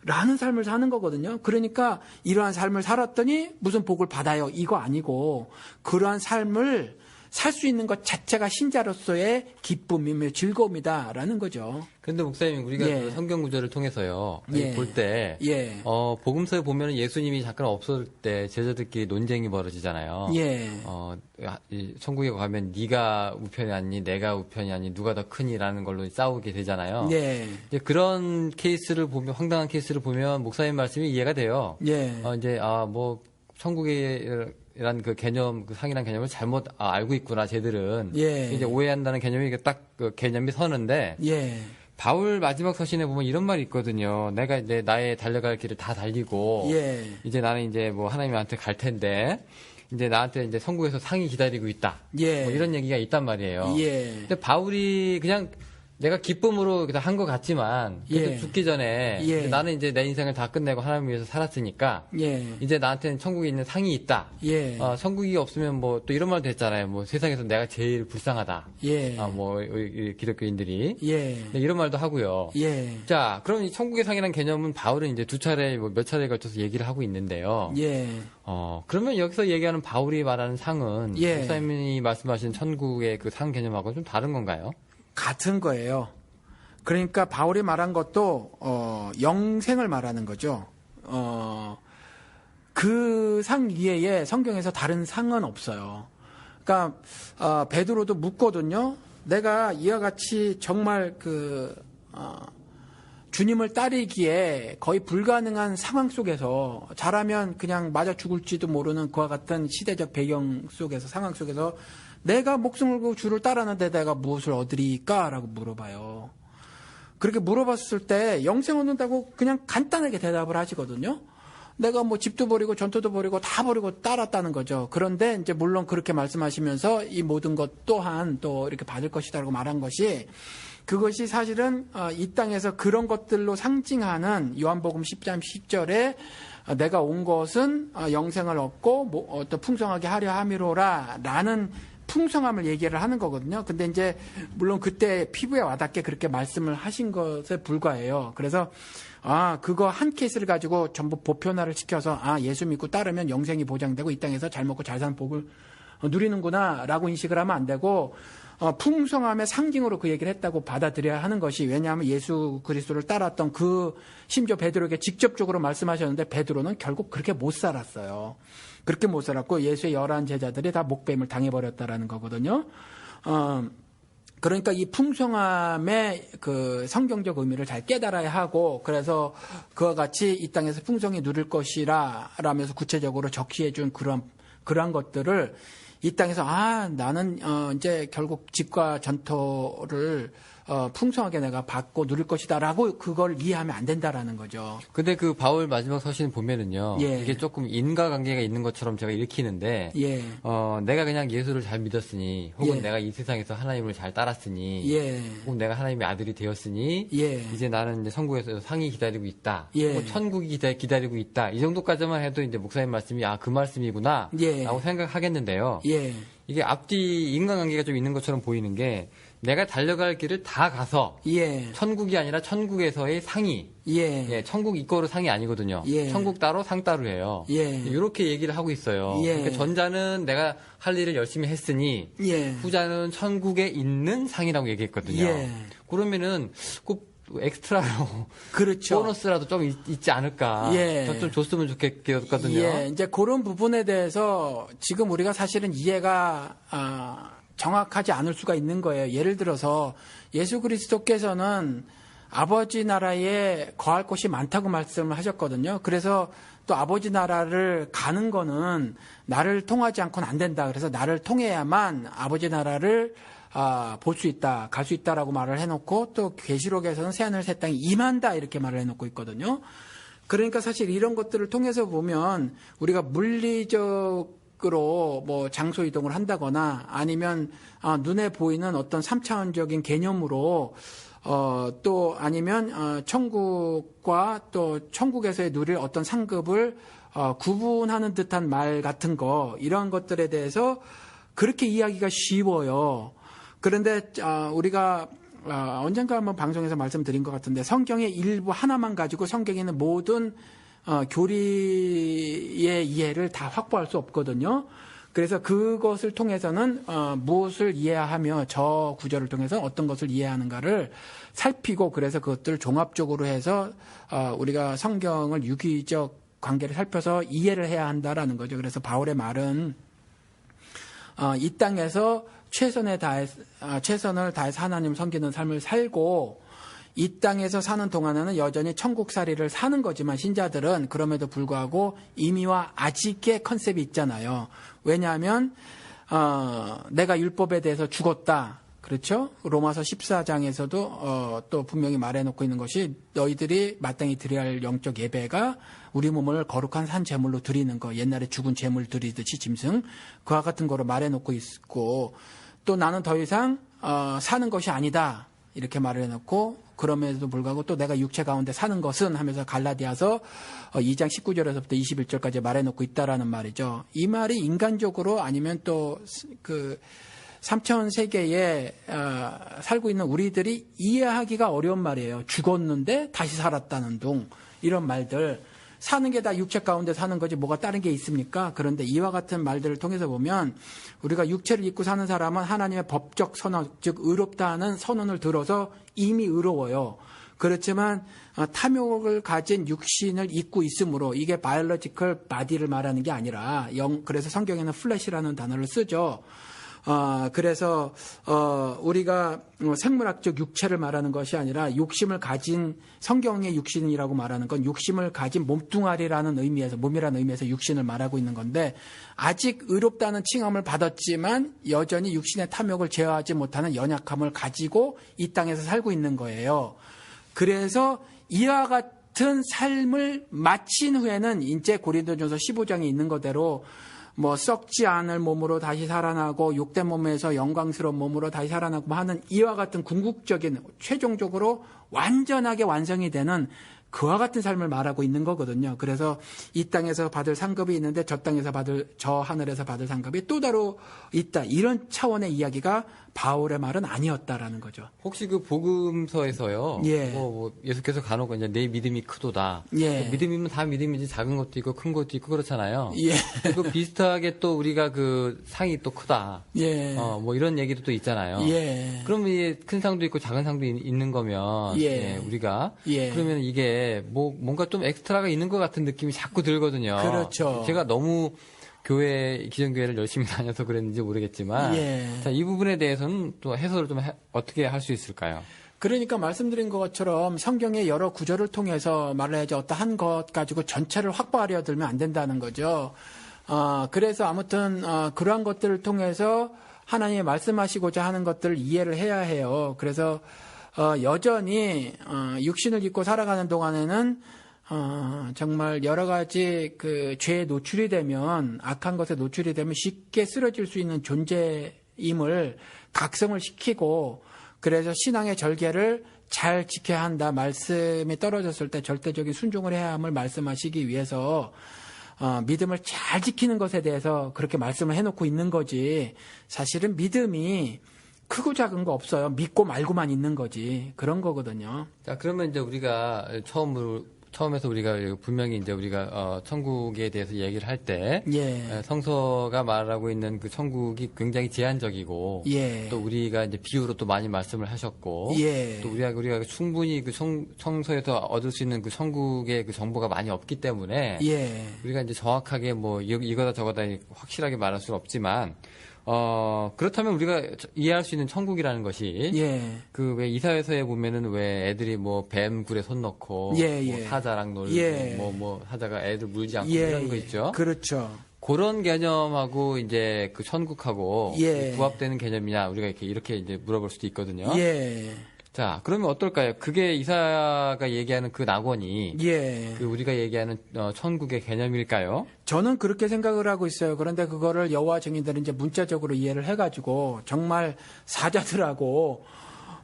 라는 삶을 사는 거거든요. 그러니까 이러한 삶을 살았더니 무슨 복을 받아요. 이거 아니고 그러한 삶을 살 수 있는 것 자체가 신자로서의 기쁨이며 즐거움이다라는 거죠. 그런데 목사님 우리가 예. 그 성경 구절을 통해서요 예. 볼 때 예. 복음서에 보면 예수님이 잠깐 없을 때 제자들끼리 논쟁이 벌어지잖아요. 예. 이 천국에 가면 네가 우편이 아니니 내가 우편이 아니 누가 더 크니라는 걸로 싸우게 되잖아요. 예. 이제 그런 케이스를 보면 황당한 케이스를 보면 목사님 말씀이 이해가 돼요. 예. 이제 뭐 천국에 이란 그 개념, 그 상이란 개념을 잘못 알고 있구나, 쟤들은. 예. 이제 오해한다는 개념이 딱 그 개념이 서는데, 예. 바울 마지막 서신에 보면 이런 말이 있거든요. 내가 이제 나의 달려갈 길을 다 달리고, 예. 이제 나는 이제 뭐 하나님한테 갈 텐데, 이제 나한테 이제 천국에서 상이 기다리고 있다. 예. 뭐 이런 얘기가 있단 말이에요. 예. 근데 바울이 그냥 내가 기쁨으로 한 것 같지만, 그래도 예. 죽기 전에 예. 이제 나는 이제 내 인생을 다 끝내고 하나님 위해서 살았으니까, 예. 이제 나한테는 천국에 있는 상이 있다. 예. 천국이 없으면 뭐 또 이런 말도 했잖아요. 뭐 세상에서 내가 제일 불쌍하다. 예. 뭐 이 기독교인들이 예. 이런 말도 하고요. 예. 자, 그럼 이 천국의 상이라는 개념은 바울은 이제 두 차례 뭐 몇 차례에 걸쳐서 얘기를 하고 있는데요. 예. 그러면 여기서 얘기하는 바울이 말하는 상은 예. 목사님이 말씀하신 천국의 그 상 개념하고 좀 다른 건가요? 같은 거예요. 그러니까 바울이 말한 것도 영생을 말하는 거죠. 그 상 이외에 성경에서 다른 상은 없어요. 그러니까 베드로도 묻거든요. 내가 이와 같이 정말 주님을 따르기에 거의 불가능한 상황 속에서 잘하면 그냥 맞아 죽을지도 모르는 그와 같은 시대적 배경 속에서 상황 속에서 내가 목숨을 걸고 주를 따르는데 내가 무엇을 얻으리까? 라고 물어봐요. 그렇게 물어봤을 때 영생 얻는다고 그냥 간단하게 대답을 하시거든요. 내가 뭐 집도 버리고 전토도 버리고 다 버리고 따랐다는 거죠. 그런데 이제 물론 그렇게 말씀하시면서 이 모든 것 또한 또 이렇게 받을 것이다라고 말한 것이 그것이 사실은 이 땅에서 그런 것들로 상징하는 요한복음 10장 10절에 내가 온 것은 영생을 얻고 또 풍성하게 하려 함이로라 라는 풍성함을 얘기를 하는 거거든요. 근데 이제 물론 그때 피부에 와닿게 그렇게 말씀을 하신 것에 불과해요. 그래서 그거 한 케이스를 가지고 전부 보편화를 시켜서 예수 믿고 따르면 영생이 보장되고 이 땅에서 잘 먹고 잘 사는 복을 누리는구나 라고 인식을 하면 안 되고 풍성함의 상징으로 그 얘기를 했다고 받아들여야 하는 것이 왜냐하면 예수 그리스도를 따랐던 심지어 베드로에게 직접적으로 말씀하셨는데 베드로는 결국 그렇게 못 살았어요. 그렇게 못 살았고 예수의 11 제자들이 다 목뱀을 당해버렸다라는 거거든요. 그러니까 이 풍성함의 그 성경적 의미를 잘 깨달아야 하고 그래서 그와 같이 이 땅에서 풍성히 누릴 것이라 라면서 구체적으로 적시해 준 그러한 것들을 이 땅에서 나는 이제 결국 집과 전토를 풍성하게 내가 받고 누릴 것이다라고 그걸 이해하면 안 된다라는 거죠. 근데 그 바울 마지막 서신 보면은요. 예. 이게 조금 인과관계가 있는 것처럼 제가 읽히는데 예. 내가 그냥 예수를 잘 믿었으니 혹은 예. 내가 이 세상에서 하나님을 잘 따랐으니 예. 혹은 내가 하나님의 아들이 되었으니 예. 이제 나는 이제 천국에서 상이 기다리고 있다. 예. 혹은 천국이 기다리고 있다. 이 정도까지만 해도 이제 목사님 말씀이 그 말씀이구나 예. 라고 생각하겠는데요. 예. 이게 앞뒤 인과관계가 좀 있는 것처럼 보이는 게 내가 달려갈 길을 다 가서 예. 천국이 아니라 천국에서의 상이 예. 천국 이거로 상이 아니거든요. 예. 천국 따로 상 따로예요. 예. 이렇게 얘기를 하고 있어요. 예. 그러니까 전자는 내가 할 일을 열심히 했으니 예. 후자는 천국에 있는 상이라고 얘기했거든요. 예. 그러면은 꼭 엑스트라로 그렇죠. 보너스라도 좀 있지 않을까. 예. 좀 줬으면 좋겠거든요. 예. 이제 그런 부분에 대해서 지금 우리가 사실은 이해가 정확하지 않을 수가 있는 거예요. 예를 들어서 예수 그리스도께서는 아버지 나라에 거할 곳이 많다고 말씀을 하셨거든요. 그래서 또 아버지 나라를 가는 거는 나를 통하지 않고는 안 된다. 그래서 나를 통해야만 아버지 나라를 볼 수 있다, 갈 수 있다라고 말을 해놓고 또 계시록에서는 새하늘 새 땅이 임한다 이렇게 말을 해놓고 있거든요. 그러니까 사실 이런 것들을 통해서 보면 우리가 물리적으로 뭐 장소 이동을 한다거나 아니면 눈에 보이는 어떤 3차원적인 개념으로 또 아니면 천국과 또 천국에서의 누릴 어떤 상급을 구분하는 듯한 말 같은 거 이런 것들에 대해서 그렇게 이해하기가 쉬워요. 그런데 우리가 언젠가 한번 방송에서 말씀드린 것 같은데 성경의 일부 하나만 가지고 성경에 있는 모든 교리의 이해를 다 확보할 수 없거든요. 그래서 그것을 통해서는 무엇을 이해하며 저 구절을 통해서 어떤 것을 이해하는가를 살피고 그래서 그것들을 종합적으로 해서 우리가 성경을 유기적 관계를 살펴서 이해를 해야 한다라는 거죠. 그래서 바울의 말은 이 땅에서 최선을 다해서 하나님 섬기는 삶을 살고 이 땅에서 사는 동안에는 여전히 천국살이를 사는 거지만 신자들은 그럼에도 불구하고 이미와 아직의 컨셉이 있잖아요. 왜냐하면 내가 율법에 대해서 죽었다. 그렇죠? 로마서 14장에서도 또 분명히 말해놓고 있는 것이 너희들이 마땅히 드려야 할 영적 예배가 우리 몸을 거룩한 산 제물로 드리는 거, 옛날에 죽은 제물 드리듯이 짐승 그와 같은 거로 말해놓고 있고 또 나는 더 이상 사는 것이 아니다 이렇게 말을 해놓고 그럼에도 불구하고 또 내가 육체 가운데 사는 것은 하면서 갈라디아서 2장 19절에서부터 21절까지 말해놓고 있다라는 말이죠. 이 말이 인간적으로 아니면 또 그 3차원 세계에 살고 있는 우리들이 이해하기가 어려운 말이에요. 죽었는데 다시 살았다는 둥 이런 말들 사는 게 다 육체 가운데 사는 거지 뭐가 다른 게 있습니까? 그런데 이와 같은 말들을 통해서 보면 우리가 육체를 입고 사는 사람은 하나님의 법적 선언 즉 의롭다 하는 선언을 들어서 이미 의로워요. 그렇지만 탐욕을 가진 육신을 입고 있으므로 이게 바이올로지컬 바디를 말하는 게 아니라 그래서 성경에는 플래시라는 단어를 쓰죠. 그래서 우리가 생물학적 육체를 말하는 것이 아니라 욕심을 가진 성경의 육신이라고 말하는 건 욕심을 가진 몸뚱아리라는 의미에서 몸이라는 의미에서 육신을 말하고 있는 건데 아직 의롭다는 칭함을 받았지만 여전히 육신의 탐욕을 제어하지 못하는 연약함을 가지고 이 땅에서 살고 있는 거예요. 그래서 이와 같은 삶을 마친 후에는 이제 고린도전서 15장에 있는 거대로 뭐 썩지 않을 몸으로 다시 살아나고 욕된 몸에서 영광스러운 몸으로 다시 살아나고 하는 이와 같은 궁극적인 최종적으로 완전하게 완성이 되는 그와 같은 삶을 말하고 있는 거거든요. 그래서 이 땅에서 받을 상급이 있는데 저 하늘에서 받을 상급이 또 다로 있다. 이런 차원의 이야기가 바울의 말은 아니었다라는 거죠. 혹시 그 복음서에서요. 예. 뭐 예수께서 간혹 이제 내 믿음이 크도다. 예. 믿음이면 다 믿음이지 작은 것도 있고 큰 것도 있고 그렇잖아요. 예. 그 비슷하게 또 우리가 그 상이 또 크다. 예. 뭐 이런 얘기도 또 있잖아요. 예. 그러면 이게 큰 상도 있고 작은 상도 있는 거면 예. 우리가 예. 그러면 이게 뭐 뭔가 좀 엑스트라가 있는 것 같은 느낌이 자꾸 들거든요. 그렇죠. 제가 너무 기존교회를 열심히 다녀서 그랬는지 모르겠지만 예. 자, 이 부분에 대해서는 또 해설을 좀 어떻게 할 수 있을까요? 그러니까 말씀드린 것처럼 성경의 여러 구절을 통해서 말해야지 어떠한 것 가지고 전체를 확보하려 들면 안 된다는 거죠. 그래서 아무튼 그러한 것들을 통해서 하나님이 말씀하시고자 하는 것들을 이해를 해야 해요. 그래서 여전히 육신을 입고 살아가는 동안에는 정말 여러 가지 그 죄에 노출이 되면 악한 것에 노출이 되면 쉽게 쓰러질 수 있는 존재임을 각성을 시키고 그래서 신앙의 절개를 잘 지켜야 한다. 말씀이 떨어졌을 때 절대적인 순종을 해야 함을 말씀하시기 위해서 믿음을 잘 지키는 것에 대해서 그렇게 말씀을 해놓고 있는 거지. 사실은 믿음이 크고 작은 거 없어요. 믿고 말고만 있는 거지. 그런 거거든요. 자, 그러면 이제 우리가 처음에서 우리가 분명히 이제 우리가 천국에 대해서 얘기를 할 때 예. 성서가 말하고 있는 그 천국이 굉장히 제한적이고 예. 또 우리가 이제 비유로 또 많이 말씀을 하셨고 예. 또 우리가 충분히 그 성서에서 얻을 수 있는 그 천국의 그 정보가 많이 없기 때문에 예. 우리가 이제 정확하게 뭐 이거다 저거다 확실하게 말할 수는 없지만 그렇다면 우리가 이해할 수 있는 천국이라는 것이 예. 그 왜 이사회서에 보면은 왜 애들이 뭐 뱀굴에 손 넣고 예, 뭐 예. 사자랑 놀고 예. 뭐 사자가 애들 물지 않고 예. 이런 거 있죠. 그렇죠. 그런 개념하고 이제 그 천국하고 예. 부합되는 개념이냐 우리가 이렇게 이제 물어볼 수도 있거든요. 예. 자, 그러면 어떨까요? 그게 이사가 얘기하는 그 낙원이 예. 그 우리가 얘기하는 천국의 개념일까요? 저는 그렇게 생각을 하고 있어요. 그런데 그거를 여호와 증인들은 이제 문자적으로 이해를 해가지고 정말 사자들하고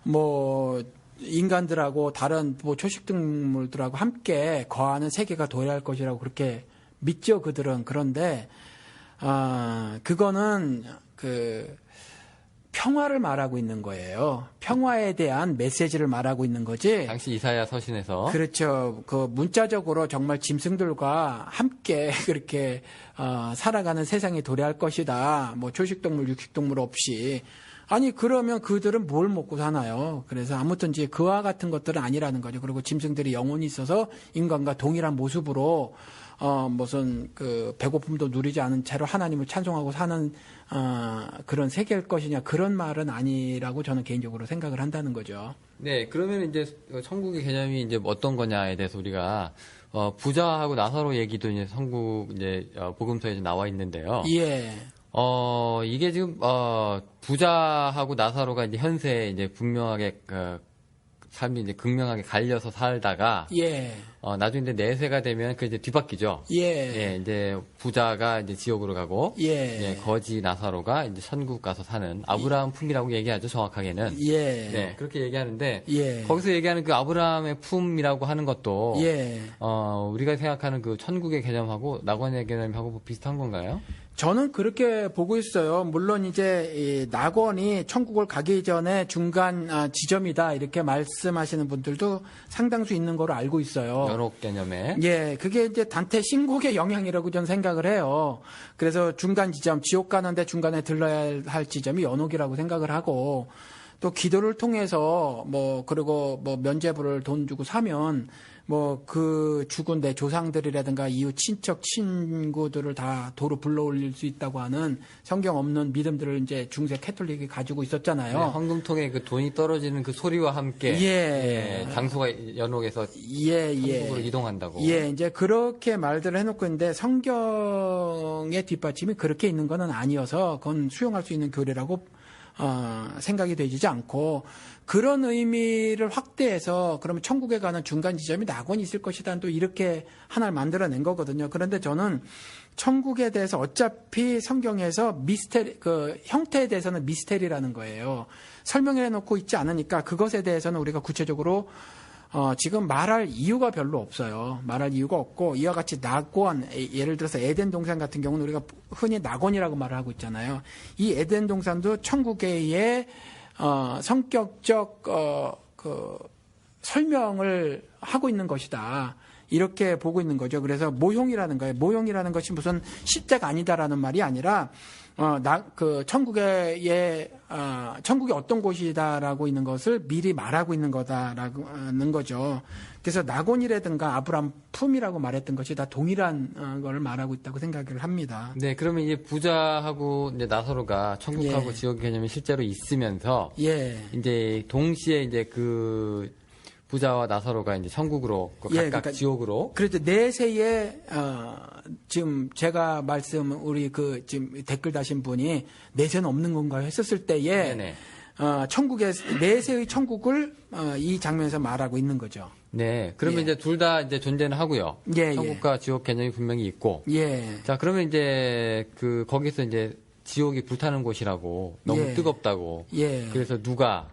뭐 인간들하고 다른 뭐 초식동물들하고 함께 거하는 세계가 도래할 것이라고 그렇게 믿죠. 그들은. 그런데 그거는 그 평화를 말하고 있는 거예요. 평화에 대한 메시지를 말하고 있는 거지. 당시 이사야 서신에서 그렇죠. 그 문자적으로 정말 짐승들과 함께 그렇게 살아가는 세상이 도래할 것이다. 뭐 초식동물, 육식동물 없이. 아니 그러면 그들은 뭘 먹고 사나요? 그래서 아무튼 이제 그와 같은 것들은 아니라는 거죠. 그리고 짐승들이 영혼이 있어서 인간과 동일한 모습으로 무슨 그 배고픔도 누리지 않은 채로 하나님을 찬송하고 사는 그런 세계일 것이냐 그런 말은 아니라고 저는 개인적으로 생각을 한다는 거죠. 네, 그러면 이제 천국의 개념이 이제 어떤 거냐에 대해서 우리가 부자하고 나사로 얘기도 이제 복음서에 나와 있는데요. 예. 이게 지금 부자하고 나사로가 이제 현세에 이제 분명하게 삶이 이제 극명하게 갈려서 살다가 예. 나중에 이제 내세가 되면 그 이제 뒤바뀌죠. 예. 이제 부자가 이제 지옥으로 가고 예. 거지 나사로가 이제 천국 가서 사는 아브라함 품이라고 얘기하죠. 정확하게는. 예. 네, 그렇게 얘기하는데 예. 거기서 얘기하는 그 아브라함의 품이라고 하는 것도 예. 우리가 생각하는 그 천국의 개념하고 낙원의 개념하고 뭐 비슷한 건가요? 저는 그렇게 보고 있어요. 물론 이제 이 낙원이 천국을 가기 전에 중간 지점이다 이렇게 말씀하시는 분들도 상당수 있는 거로 알고 있어요. 연옥 개념에. 예, 그게 이제 단테 신곡의 영향이라고 저는 생각을 해요. 그래서 중간 지점, 지옥 가는데 중간에 들러야 할 지점이 연옥이라고 생각을 하고 또 기도를 통해서 그리고 면죄부를 돈 주고 사면 그 죽은 내 조상들이라든가 이웃 친척 친구들을 다 도로 불러올릴 수 있다고 하는 성경 없는 믿음들을 이제 중세 캐톨릭이 가지고 있었잖아요. 네, 황금통에 그 돈이 떨어지는 그 소리와 함께 장소가 연옥에서 천국으로 이동한다고. 이제 그렇게 말들을 해놓고 있는데 성경의 뒷받침이 그렇게 있는 건 아니어서 그건 수용할 수 있는 교리라고 생각이 되지 않고 그런 의미를 확대해서 그러면 천국에 가는 중간 지점이 낙원이 있을 것이다 또 이렇게 하나를 만들어낸 거거든요. 그런데 저는 천국에 대해서 어차피 성경에서 그 형태에 대해서는 미스테리라는 거예요. 설명해 놓고 있지 않으니까 그것에 대해서는 우리가 구체적으로 지금 말할 이유가 별로 없어요. 말할 이유가 없고 이와 같이 낙원, 예를 들어서 에덴 동산 같은 경우는 우리가 흔히 낙원이라고 말을 하고 있잖아요. 이 에덴 동산도 천국의 성격적 그 설명을 하고 있는 것이다. 이렇게 보고 있는 거죠. 그래서 모형이라는 거예요. 모형이라는 것이 무슨 실제가 아니다라는 말이 아니라 천국이 어떤 곳이다라고 있는 것을 미리 말하고 있는 거다라는 거죠. 그래서 낙원이라든가 아브람 품이라고 말했던 것이 다 동일한 걸 말하고 있다고 생각을 합니다. 네, 그러면 이제 부자하고 이제 나사로가 천국하고 지옥 개념이 실제로 있으면서 이제 동시에 이제 그 부자와 나사로가 이제 천국으로 각각 그러니까 지옥으로. 그래도 내세에 지금 제가 우리 지금 댓글 다신 분이 내세는 없는 건가요? 했었을 때에 천국의 내세의 천국을 이 장면에서 말하고 있는 거죠. 네, 그러면 이제 둘 다 이제 존재는 하고요. 천국과 지옥 개념이 분명히 있고. 자, 그러면 이제 거기서 이제 지옥이 불타는 곳이라고 너무 뜨겁다고. 그래서 누가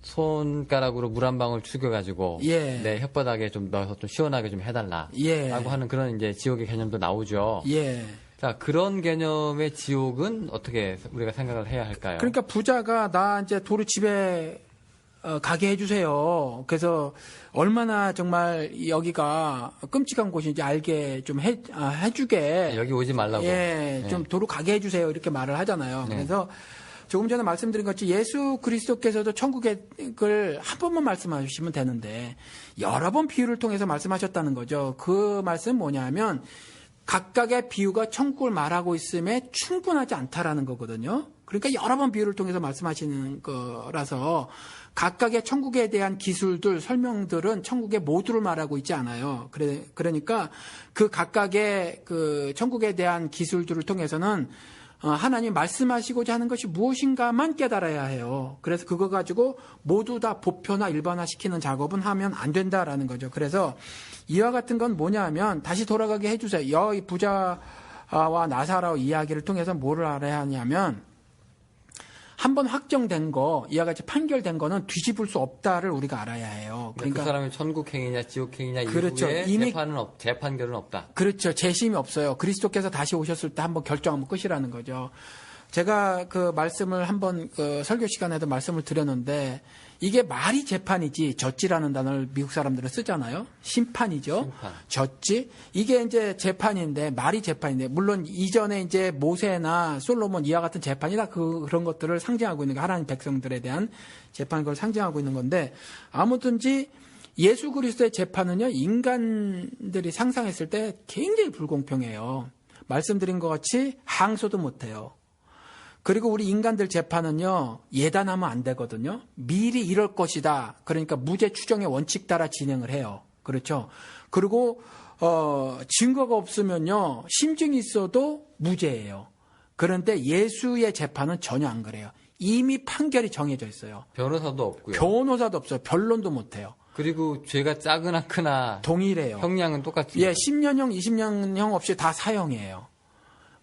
손가락으로 물 한 방울 죽여가지고 내 혓바닥에 좀 넣어서 좀 시원하게 좀 해달라라고 하는 그런 이제 지옥의 개념도 나오죠. 자, 그런 개념의 지옥은 어떻게 우리가 생각을 해야 할까요? 그러니까 부자가 나 이제 도로 집에 가게 해주세요. 그래서 얼마나 정말 여기가 끔찍한 곳인지 알게 좀 해주게. 여기 오지 말라고. 좀 도로 가게 해주세요. 이렇게 말을 하잖아요. 그래서 조금 전에 말씀드린 것처럼 예수 그리스도께서도 천국을 한 번만 말씀하시면 되는데 여러 번 비유를 통해서 말씀하셨다는 거죠. 그 말씀은 뭐냐면 각각의 비유가 천국을 말하고 있음에 충분하지 않다라는 거거든요. 그러니까 여러 번 비유를 통해서 말씀하시는 거라서 각각의 천국에 대한 기술들, 설명들은 천국의 모두를 말하고 있지 않아요. 그러니까 그 각각의 그 천국에 대한 기술들을 통해서는 하나님 말씀하시고자 하는 것이 무엇인가만 깨달아야 해요. 그래서 그거 가지고 모두 다 보편화, 일반화시키는 작업은 하면 안 된다라는 거죠. 그래서 이와 같은 건 뭐냐 하면 다시 돌아가게 해주세요. 이 부자와 나사로 이야기를 통해서 뭐를 알아야 하냐면 한번 확정된 거, 이와 같이 판결된 거는 뒤집을 수 없다를 우리가 알아야 해요. 그러니까 그 사람이 천국행이냐 지옥행이냐 그렇죠. 이후에 이미 재판결은 없다. 그렇죠. 재심이 없어요. 그리스도께서 다시 오셨을 때 한번 결정하면 끝이라는 거죠. 제가 그 말씀을 한번 설교 시간에도 말씀을 드렸는데 이게 말이 재판이지 졌지라는 단어를 미국 사람들은 쓰잖아요. 심판이죠. 졌지. 이게 이제 재판인데 말이 재판인데 물론 이전에 이제 모세나 솔로몬 이와 같은 재판이 다 그런 것들을 상징하고 있는 게 하나님 백성들에 대한 재판 그걸 상징하고 있는 건데 아무튼지 예수 그리스도의 재판은요 인간들이 상상했을 때 굉장히 불공평해요. 말씀드린 것 같이 항소도 못해요. 그리고 우리 인간들 재판은요, 예단하면 안 되거든요. 미리 이럴 것이다. 그러니까 무죄 추정의 원칙 따라 진행을 해요. 그렇죠. 그리고, 증거가 없으면요, 심증이 있어도 무죄예요. 그런데 예수의 재판은 전혀 안 그래요. 이미 판결이 정해져 있어요. 변호사도 없고요. 변호사도 없어요. 변론도 못 해요. 그리고 죄가 작으나 크나 동일해요. 형량은 똑같습니다. 10년형, 20년형 없이 다 사형이에요.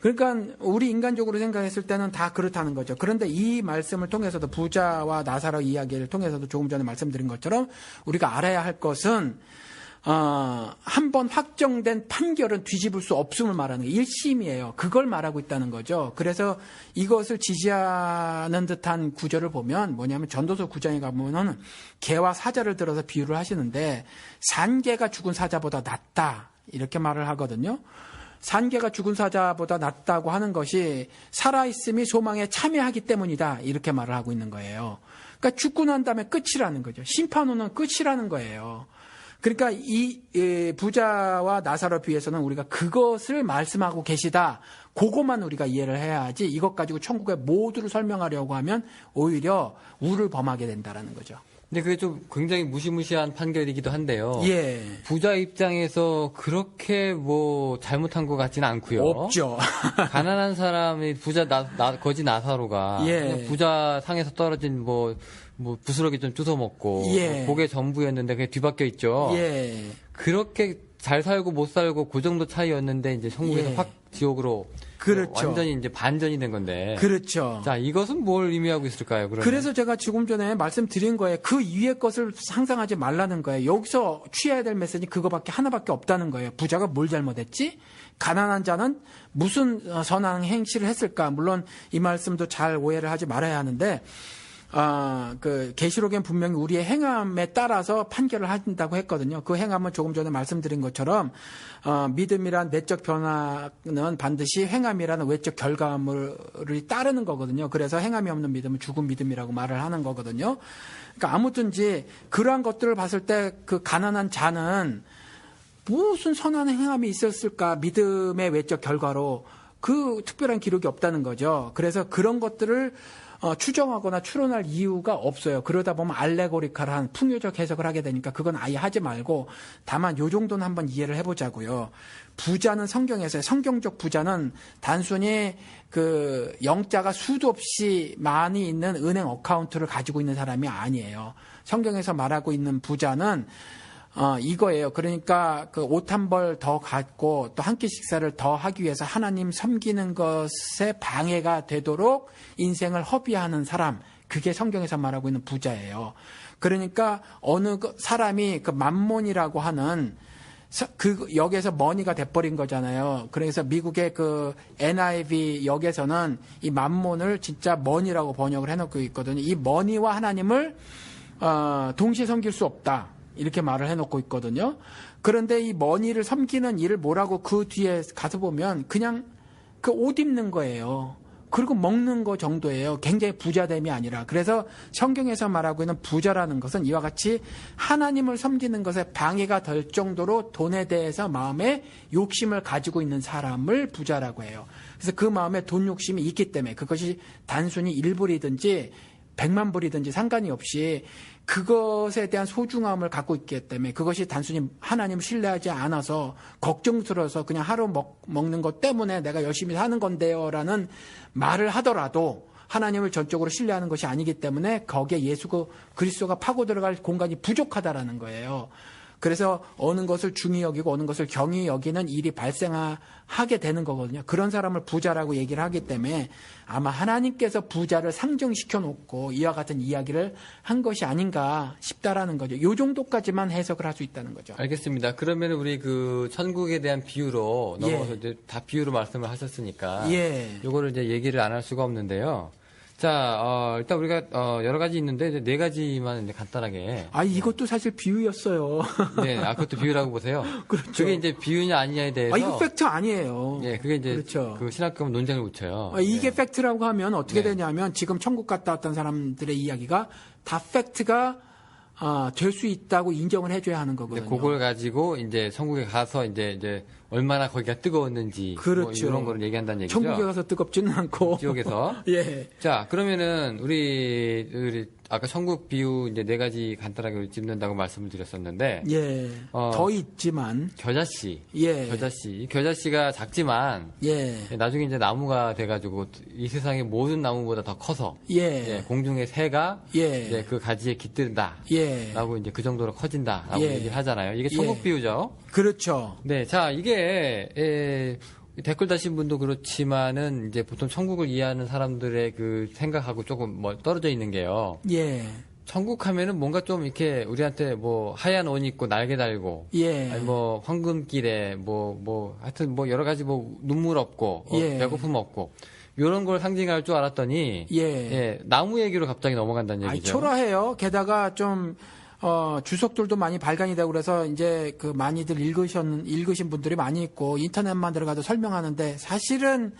그러니까 우리 인간적으로 생각했을 때는 다 그렇다는 거죠. 그런데 이 말씀을 통해서도 부자와 나사로 이야기를 통해서도 조금 전에 말씀드린 것처럼 우리가 알아야 할 것은 한번 확정된 판결은 뒤집을 수 없음을 말하는 게 1심이에요. 그걸 말하고 있다는 거죠. 그래서 이것을 지지하는 듯한 구절을 보면 뭐냐면 전도서 9장에 가보면은 개와 사자를 들어서 비유를 하시는데 산 개가 죽은 사자보다 낫다 이렇게 말을 하거든요. 산개가 죽은 사자보다 낫다고 하는 것이 살아있음이 소망에 참여하기 때문이다. 이렇게 말을 하고 있는 거예요. 그러니까 죽고 난 다음에 끝이라는 거죠. 심판후는 끝이라는 거예요. 그러니까 이 부자와 나사로 비해서는 우리가 그것을 말씀하고 계시다. 그것만 우리가 이해를 해야지 이것 가지고 천국의 모두를 설명하려고 하면 오히려 우를 범하게 된다라는 거죠. 근데 그게 좀 굉장히 무시무시한 판결이기도 한데요. 예. 부자 입장에서 그렇게 뭐 잘못한 것 같지는 않고요. 없죠. 가난한 사람이 부자 거지 나사로가 예. 그냥 부자 상에서 떨어진 뭐 부스러기 좀 주워 먹고 예. 그게 전부였는데 그게 뒤바뀌어 있죠. 예. 그렇게 잘 살고 못 살고 그 정도 차이였는데 이제 천국에서 예. 확 지옥으로 그렇죠. 완전히 이제 반전이 된 건데. 그렇죠. 자, 이것은 뭘 의미하고 있을까요? 그러면? 그래서 제가 조금 전에 말씀드린 거예요. 그 위의 것을 상상하지 말라는 거예요. 여기서 취해야 될 메시지 그거밖에 하나밖에 없다는 거예요. 부자가 뭘 잘못했지? 가난한 자는 무슨 선한 행실을 했을까? 물론 이 말씀도 잘 오해를 하지 말아야 하는데 그 계시록엔 분명히 우리의 행함에 따라서 판결을 한다고 했거든요. 그 행함은 조금 전에 말씀드린 것처럼 믿음이란 내적 변화는 반드시 행함이라는 외적 결과물을 따르는 거거든요. 그래서 행함이 없는 믿음은 죽은 믿음이라고 말을 하는 거거든요. 그러니까 아무튼지 그러한 것들을 봤을 때 그 가난한 자는 무슨 선한 행함이 있었을까? 믿음의 외적 결과로 그 특별한 기록이 없다는 거죠. 그래서 그런 것들을 추정하거나 추론할 이유가 없어요. 그러다 보면 알레고리칼한 풍요적 해석을 하게 되니까 그건 아예 하지 말고 다만 요 정도는 한번 이해를 해보자고요. 부자는 성경에서의 성경적 부자는 단순히 그 영자가 수도 없이 많이 있는 은행 어카운트를 가지고 있는 사람이 아니에요. 성경에서 말하고 있는 부자는 이거예요. 그러니까 그 옷 한 벌 더 갖고 또 한 끼 식사를 더 하기 위해서 하나님 섬기는 것에 방해가 되도록 인생을 허비하는 사람. 그게 성경에서 말하고 있는 부자예요. 그러니까 어느 사람이 그 만몬이라고 하는 그 역에서 머니가 돼버린 거잖아요. 그래서 미국의 그 NIV 역에서는 이 만몬을 진짜 머니라고 번역을 해놓고 있거든요. 이 머니와 하나님을 동시에 섬길 수 없다. 이렇게 말을 해놓고 있거든요. 그런데 이 머니를 섬기는 일을 뭐라고 그 뒤에 가서 보면 그냥 그 옷 입는 거예요. 그리고 먹는 거 정도예요. 굉장히 부자됨이 아니라. 그래서 성경에서 말하고 있는 부자라는 것은 이와 같이 하나님을 섬기는 것에 방해가 될 정도로 돈에 대해서 마음에 욕심을 가지고 있는 사람을 부자라고 해요. 그래서 그 마음에 돈 욕심이 있기 때문에 그것이 단순히 1불이든지 100만 불이든지 상관이 없이 그것에 대한 소중함을 갖고 있기 때문에 그것이 단순히 하나님을 신뢰하지 않아서 걱정스러워서 그냥 하루 먹는 것 때문에 내가 열심히 사는 건데요 라는 말을 하더라도 하나님을 전적으로 신뢰하는 것이 아니기 때문에 거기에 예수 그리스도가 파고 들어갈 공간이 부족하다라는 거예요. 그래서 어느 것을 중히 여기고 어느 것을 경히 여기는 일이 발생하게 되는 거거든요. 그런 사람을 부자라고 얘기를 하기 때문에 아마 하나님께서 부자를 상정시켜 놓고 이와 같은 이야기를 한 것이 아닌가 싶다라는 거죠. 요 정도까지만 해석을 할 수 있다는 거죠. 알겠습니다. 그러면 우리 그 천국에 대한 비유로 넘어가서 이제 다 비유로 말씀을 하셨으니까 요거를 이제 얘기를 안 할 수가 없는데요. 자, 일단 우리가 여러 가지 있는데 이제 네 가지만 이제 간단하게. 이것도 사실 비유였어요. 네, 그것도 비유라고 보세요. 그렇죠. 그게 이제 비유냐 아니냐에 대해서. 이거 팩트 아니에요. 예, 그게 이제 그렇죠. 그 신학교는 논쟁을 붙여요. 이게 네. 팩트라고 하면 어떻게 되냐면 지금 천국 갔다 왔던 사람들의 이야기가 다 팩트가 될 수 있다고 인정을 해줘야 하는 거거든요. 그걸 가지고 이제 천국에 가서 이제 얼마나 거기가 뜨거웠는지 그렇죠. 뭐 이런 거를 얘기한다는 얘기죠. 천국에 가서 뜨겁지는 않고 지옥에서. 예. 자, 그러면은 우리 아까 천국 비유 이제 네 가지 간단하게 짚는다고 말씀을 드렸었는데. 예. 더 있지만. 겨자씨. 예. 겨자씨. 겨자씨가 작지만. 예. 나중에 이제 나무가 돼가지고 이 세상의 모든 나무보다 더 커서. 예. 공중의 새가. 예. 이제 그 가지에 깃든다. 예. 라고 이제 그 정도로 커진다. 라고 예. 얘기를 하잖아요. 이게 천국 비유죠. 그렇죠. 네. 자, 이게, 댓글 다신 분도 그렇지만은 이제 보통 천국을 이해하는 사람들의 그 생각하고 조금 떨어져 있는 게요. 예. 천국 하면은 뭔가 좀 이렇게 우리한테 뭐 하얀 옷 입고 날개 달고. 예. 아니 뭐 황금길에 하여튼 여러 가지 눈물 없고. 예. 배고픔 없고. 요런 걸 상징할 줄 알았더니. 예. 나무 얘기로 갑자기 넘어간다는 얘기죠. 초라해요. 게다가 좀, 주석들도 많이 발간이 되고 그래서 이제 그 많이들 읽으신 분들이 많이 있고 인터넷만 들어가도 설명하는데 사실은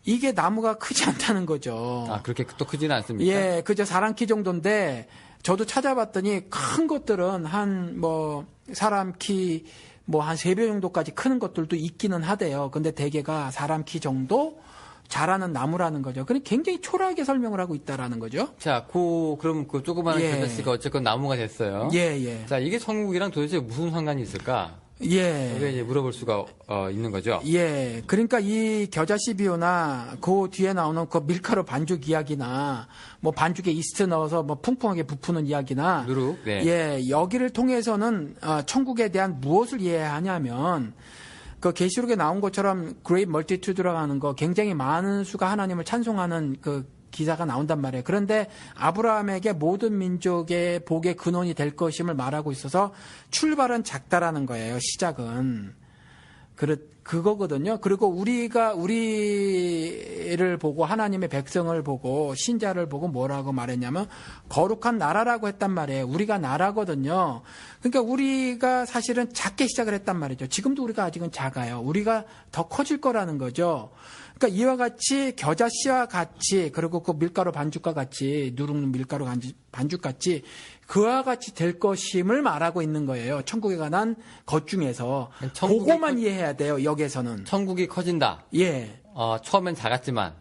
이게 나무가 크지 않다는 거죠. 아, 그렇게 또 크지는 않습니까? 예, 그저 사람 키 정도인데 저도 찾아봤더니 큰 것들은 한 뭐 사람 키 뭐 한 3배 정도까지 크는 것들도 있기는 하대요. 근데 대개가 사람 키 정도 자라는 나무라는 거죠. 그러니까 굉장히 초라하게 설명을 하고 있다라는 거죠. 자, 그럼 그 조그마한 예. 겨자씨가 어쨌건 나무가 됐어요. 예, 예. 자, 이게 천국이랑 도대체 무슨 상관이 있을까? 예. 이게 이제 물어볼 수가 있는 거죠. 예. 그러니까 이 겨자씨 비유나 그 뒤에 나오는 그 밀가루 반죽 이야기나 뭐 반죽에 이스트 넣어서 뭐 풍성하게 부푸는 이야기나 누룩, 네. 예, 여기를 통해서는 천국에 대한 무엇을 이해하냐면 그 계시록에 나온 것처럼 great multitude라고 하는 거 굉장히 많은 수가 하나님을 찬송하는 그 기사가 나온단 말이에요. 그런데 아브라함에게 모든 민족의 복의 근원이 될 것임을 말하고 있어서 출발은 작다라는 거예요. 시작은. 그거거든요. 그리고 우리를 보고 하나님의 백성을 보고 신자를 보고 뭐라고 말했냐면 거룩한 나라라고 했단 말이에요. 우리가 나라거든요. 그러니까 우리가 사실은 작게 시작을 했단 말이죠. 지금도 우리가 아직은 작아요. 우리가 더 커질 거라는 거죠. 그러니까 이와 같이 겨자씨와 같이 그리고 그 밀가루 반죽과 같이 누룩 밀가루 반죽 같이 그와 같이 될 것임을 말하고 있는 거예요. 천국에 관한 것 중에서 그거만 이해해야 돼요. 여기에서는 천국이 커진다. 예, 처음엔 작았지만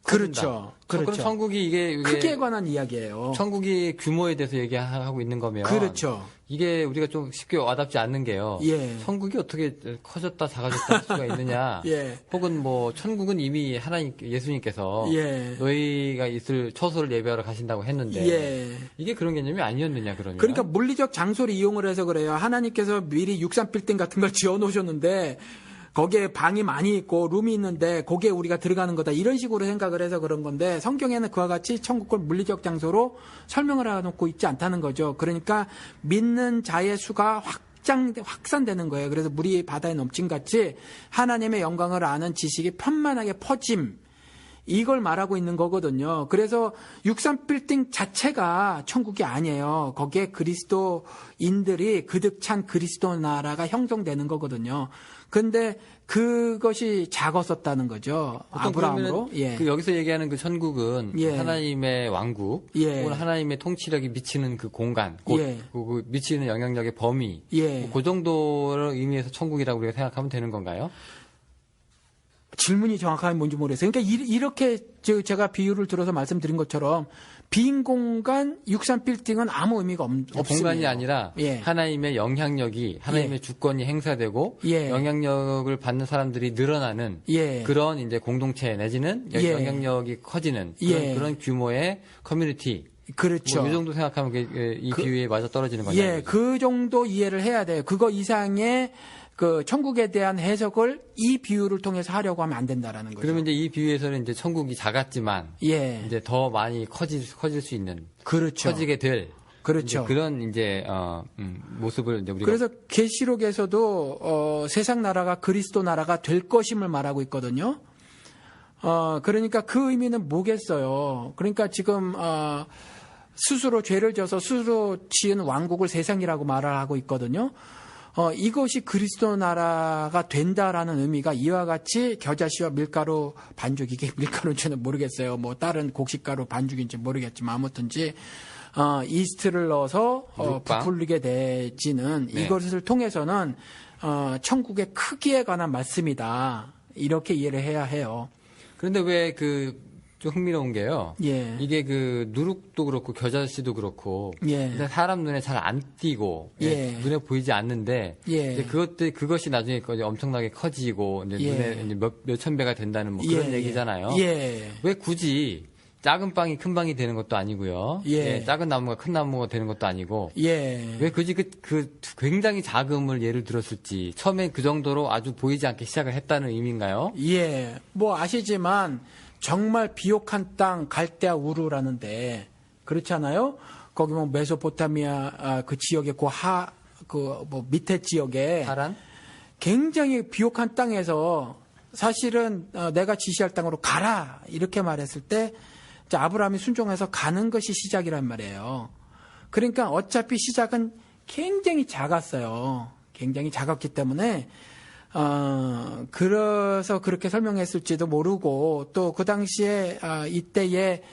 그렇죠. 그럼 그렇죠. 천국이 이게 크기에 관한 이야기예요. 천국이 규모에 대해서 얘기하고 있는 거면 그렇죠. 이게 우리가 좀 쉽게 와닿지 않는 게요. 예. 천국이 어떻게 커졌다 작아졌다 할 수가 있느냐. 예. 혹은 뭐 천국은 이미 하나님 예수님께서 예. 너희가 있을 처소를 예배하러 가신다고 했는데 예. 이게 그런 개념이 아니었느냐 그러면. 그러니까 물리적 장소를 이용을 해서 그래요. 하나님께서 미리 63빌딩 같은 걸 지어 놓으셨는데 거기에 방이 많이 있고 룸이 있는데 거기에 우리가 들어가는 거다 이런 식으로 생각을 해서 그런 건데 성경에는 그와 같이 천국을 물리적 장소로 설명을 해놓고 있지 않다는 거죠. 그러니까 믿는 자의 수가 확산되는 거예요. 그래서 물이 바다에 넘친 같이 하나님의 영광을 아는 지식이 편만하게 퍼짐 이걸 말하고 있는 거거든요. 그래서 63빌딩 자체가 천국이 아니에요. 거기에 그리스도인들이 그득 찬 그리스도 나라가 형성되는 거거든요. 근데 그것이 작았었다는 거죠. 아브라함으로. 예. 그 여기서 얘기하는 그 천국은 예. 하나님의 왕국, 예. 혹은 하나님의 통치력이 미치는 그 공간, 예. 그 미치는 영향력의 범위, 예. 그 정도를 의미해서 천국이라고 우리가 생각하면 되는 건가요? 질문이 정확하게 뭔지 모르겠어요. 그러니까 이렇게 제가 비유를 들어서 말씀드린 것처럼 빈 공간 63빌딩은 아무 의미가 없습니다. 공간이 아니라 예. 하나님의 영향력이 하나님의 예. 주권이 행사되고 예. 영향력을 받는 사람들이 늘어나는 예. 그런 이제 공동체 내지는 예. 영향력이 커지는 예. 그런 규모의 커뮤니티. 그렇죠. 뭐 이 정도 생각하면 이 비유에 맞아 떨어지는 거죠. 예, 그 정도 이해를 해야 돼요. 그거 이상의 그 천국에 대한 해석을 이 비유를 통해서 하려고 하면 안 된다라는 거죠. 그러면 이제 이 비유에서는 이제 천국이 작았지만 예, 이제 더 많이 커질 수 있는 그렇죠. 커지게 될 그렇죠. 이제 그런 이제 모습을 이제 우리가 그래서 계시록에서도 세상 나라가 그리스도 나라가 될 것임을 말하고 있거든요. 그러니까 그 의미는 뭐겠어요? 그러니까 지금 스스로 죄를 져서 스스로 지은 왕국을 세상이라고 말을 하고 있거든요. 이것이 그리스도 나라가 된다라는 의미가 이와 같이 겨자씨와 밀가루 반죽, 이게 밀가루인지는 모르겠어요. 뭐 다른 곡식가루 반죽인지 모르겠지만 아무튼지 이스트를 넣어서 부풀리게 되지는 네. 이것을 통해서는 천국의 크기에 관한 말씀이다. 이렇게 이해를 해야 해요. 그런데 왜 좀 흥미로운 게요. 예. 이게 그 누룩도 그렇고 겨자씨도 그렇고 예. 일단 사람 눈에 잘 안 띄고 예. 눈에 보이지 않는데 예. 이제 그것이 나중에 엄청나게 커지고 이제 예. 눈에 이제 몇천 배가 된다는 뭐 그런 예. 얘기잖아요. 예. 왜 굳이 작은 빵이 큰 빵이 되는 것도 아니고요. 예. 작은 나무가 큰 나무가 되는 것도 아니고 예. 왜 굳이 그 굉장히 작음을 예를 들었을지 처음에 그 정도로 아주 보이지 않게 시작을 했다는 의미인가요? 예. 뭐 아시지만 정말 비옥한 땅 갈대아 우르라는데 그렇잖아요. 거기 뭐 메소포타미아 그 지역에 뭐 밑에 지역에 하란? 굉장히 비옥한 땅에서 사실은 내가 지시할 땅으로 가라 이렇게 말했을 때 이제 아브라함이 순종해서 가는 것이 시작이란 말이에요. 그러니까 어차피 시작은 굉장히 작았어요. 굉장히 작았기 때문에 그래서 그렇게 설명했을지도 모르고 또 그 당시에 이때에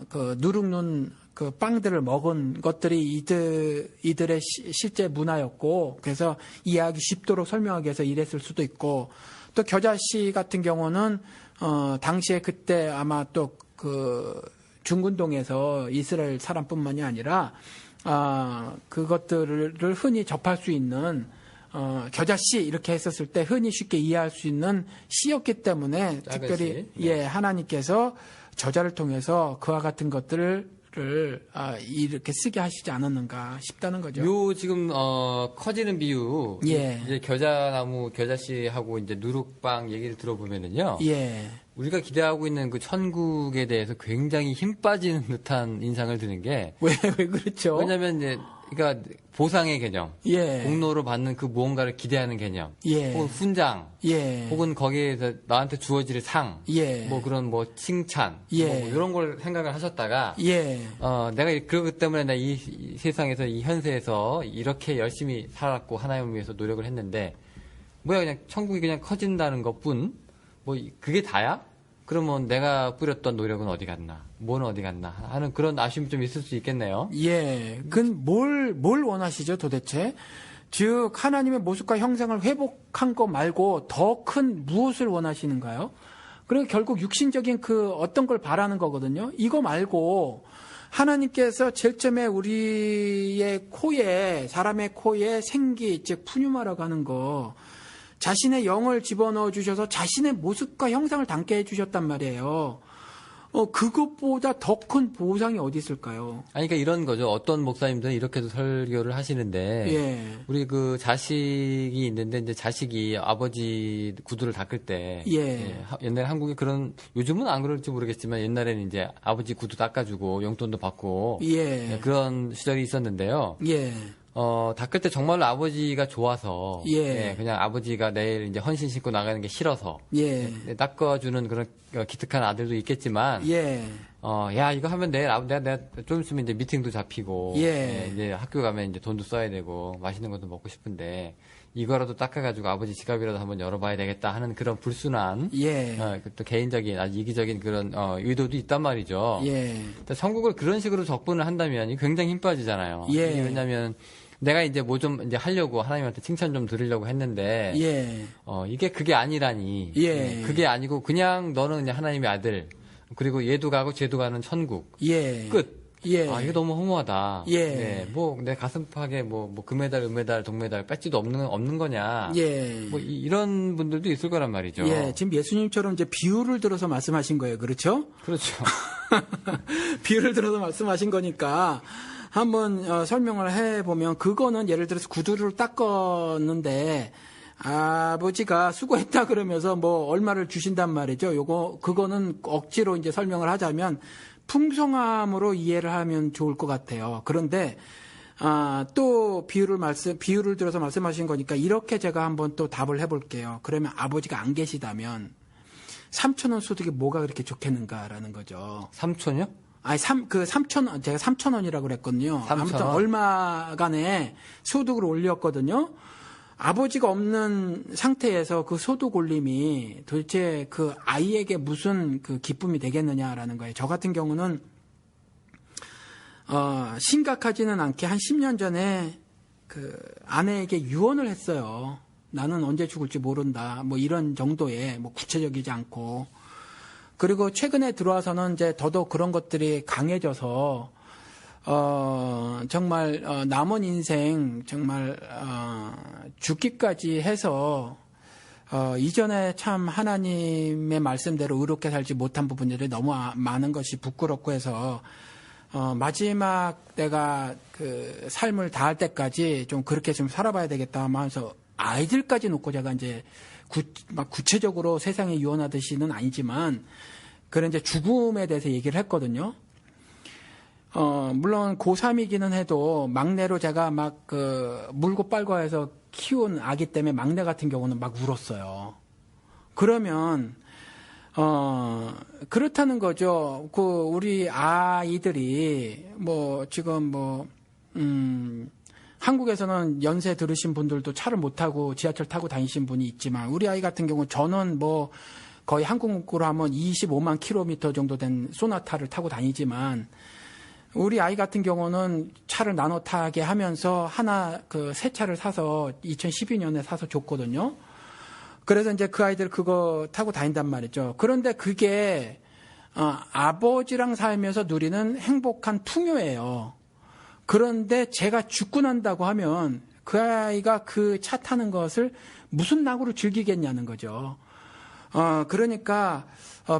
그 누룩눈 그 빵들을 먹은 것들이 이들의 실제 문화였고 그래서 이해하기 쉽도록 설명하기 위해서 이랬을 수도 있고 또 겨자씨 같은 경우는 당시에 그때 아마 또 그 중근동에서 이스라엘 사람뿐만이 아니라 그것들을 흔히 접할 수 있는 겨자씨 이렇게 했었을 때 흔히 쉽게 이해할 수 있는 시였기 때문에 특별히 네. 하나님께서 저자를 통해서 그와 같은 것들을 이렇게 쓰게 하시지 않았는가 싶다는 거죠. 요 지금 커지는 비유 예. 이제 겨자나무 겨자씨하고 이제 누룩빵 얘기를 들어보면은요. 예. 우리가 기대하고 있는 그 천국에 대해서 굉장히 힘 빠지는 듯한 인상을 드는 게 왜 그렇죠? 왜냐면 이제 그러니까 보상의 개념, 예. 공로로 받는 그 무언가를 기대하는 개념, 예. 혹은 훈장, 예. 혹은 거기에서 나한테 주어질 상, 예. 뭐 그런 뭐 칭찬, 예. 뭐 이런 걸 생각을 하셨다가 예. 내가 그러기 때문에 나 이 세상에서 이 현세에서 이렇게 열심히 살았고 하나님을 위해서 노력을 했는데 뭐야 그냥 천국이 그냥 커진다는 것뿐 뭐 그게 다야? 그러면 내가 뿌렸던 노력은 어디 갔나? 뭐는 어디 갔나? 하는 그런 아쉬움이 좀 있을 수 있겠네요. 예. 그건 뭘 원하시죠, 도대체? 즉, 하나님의 모습과 형상을 회복한 거 말고 더 큰 무엇을 원하시는가요? 그리고 결국 육신적인 그 어떤 걸 바라는 거거든요. 이거 말고 하나님께서 제일 처음에 우리의 코에, 사람의 코에 생기, 즉, 푸뉴마라고 하는 거, 자신의 영을 집어넣어 주셔서 자신의 모습과 형상을 담게 해 주셨단 말이에요. 그것보다 더 큰 보상이 어디 있을까요? 아니, 그러니까 이런 거죠. 어떤 목사님들은 이렇게도 설교를 하시는데, 예. 우리 그 자식이 있는데, 이제 자식이 아버지 구두를 닦을 때, 예. 옛날에 한국에 그런, 요즘은 안 그럴지 모르겠지만, 옛날에는 이제 아버지 구두 닦아주고 용돈도 받고, 예. 그런 시절이 있었는데요. 예. 닦을 때 정말로 아버지가 좋아서, 예. 그냥 아버지가 내일 이제 헌신 신고 나가는 게 싫어서, 예. 닦아주는 그런 기특한 아들도 있겠지만, 예. 야, 이거 하면 내일 내가 좀 있으면 이제 미팅도 잡히고, 예. 이제 학교 가면 이제 돈도 써야 되고, 맛있는 것도 먹고 싶은데, 이거라도 닦아가지고 아버지 지갑이라도 한번 열어봐야 되겠다 하는 그런 불순한, 예. 또 개인적인, 아주 이기적인 그런, 의도도 있단 말이죠. 예. 천국을 그런 식으로 접근을 한다면 이게 굉장히 힘 빠지잖아요. 예. 이게 왜냐면, 내가 이제 뭐 좀 이제 하려고 하나님한테 칭찬 좀 드리려고 했는데, 예. 이게 그게 아니라니. 예. 그게 아니고 그냥 너는 그냥 하나님의 아들, 그리고 얘도 가고 쟤도 가는 천국. 예. 끝. 예. 이거 너무 허무하다. 예. 뭐, 내 가슴팍에 뭐, 금메달, 은메달, 동메달, 배지도 없는 거냐. 예. 뭐, 이런 분들도 있을 거란 말이죠. 예. 지금 예수님처럼 이제 비유를 들어서 말씀하신 거예요. 그렇죠? 그렇죠. 비유를 들어서 말씀하신 거니까 한번 설명을 해보면 그거는 예를 들어서 구두를 닦았는데 아버지가 수고했다 그러면서 뭐 얼마를 주신단 말이죠. 그거는 억지로 이제 설명을 하자면 풍성함으로 이해를 하면 좋을 것 같아요. 그런데 또 비유를 들어서 말씀하신 거니까 이렇게 제가 한번 또 답을 해볼게요. 그러면 아버지가 안 계시다면 3,000원 소득이 뭐가 그렇게 좋겠는가라는 거죠. 3촌이요? 아니, 3,000원, 제가 3,000원이라고 그랬거든요. 3,000원? 아무튼 얼마간의 소득을 올렸거든요. 아버지가 없는 상태에서 그 소득 올림이 도대체 그 아이에게 무슨 그 기쁨이 되겠느냐라는 거예요. 저 같은 경우는, 심각하지는 않게 한 10년 전에 그 아내에게 유언을 했어요. 나는 언제 죽을지 모른다. 뭐 이런 정도의 뭐 구체적이지 않고. 그리고 최근에 들어와서는 이제 더더욱 그런 것들이 강해져서 정말 남은 인생 정말 죽기까지 해서 이전에 참 하나님의 말씀대로 의롭게 살지 못한 부분들이 너무 많은 것이 부끄럽고 해서 마지막 내가 그 삶을 다할 때까지 좀 그렇게 좀 살아봐야 되겠다 하면서 아이들까지 놓고 제가 이제 막 구체적으로 세상에 유언하듯이는 아니지만 그런 이제 죽음에 대해서 얘기를 했거든요. 물론 고3이기는 해도 막내로 제가 막 물고 빨고 해서 키운 아기 때문에 막내 같은 경우는 막 울었어요. 그러면 그렇다는 거죠. 우리 아이들이, 지금 한국에서는 연세 들으신 분들도 차를 못 타고 지하철 타고 다니신 분이 있지만, 우리 아이 같은 경우 저는 거의 한국으로 하면 25만 킬로미터 정도 된 소나타를 타고 다니지만, 우리 아이 같은 경우는 차를 나눠 타게 하면서 새 차를 사서 2012년에 사서 줬거든요. 그래서 이제 그 아이들 그거 타고 다닌단 말이죠. 그런데 그게 아버지랑 살면서 누리는 행복한 풍요예요. 그런데 제가 죽고 난다고 하면 그 아이가 그 차 타는 것을 무슨 낙으로 즐기겠냐는 거죠. 그러니까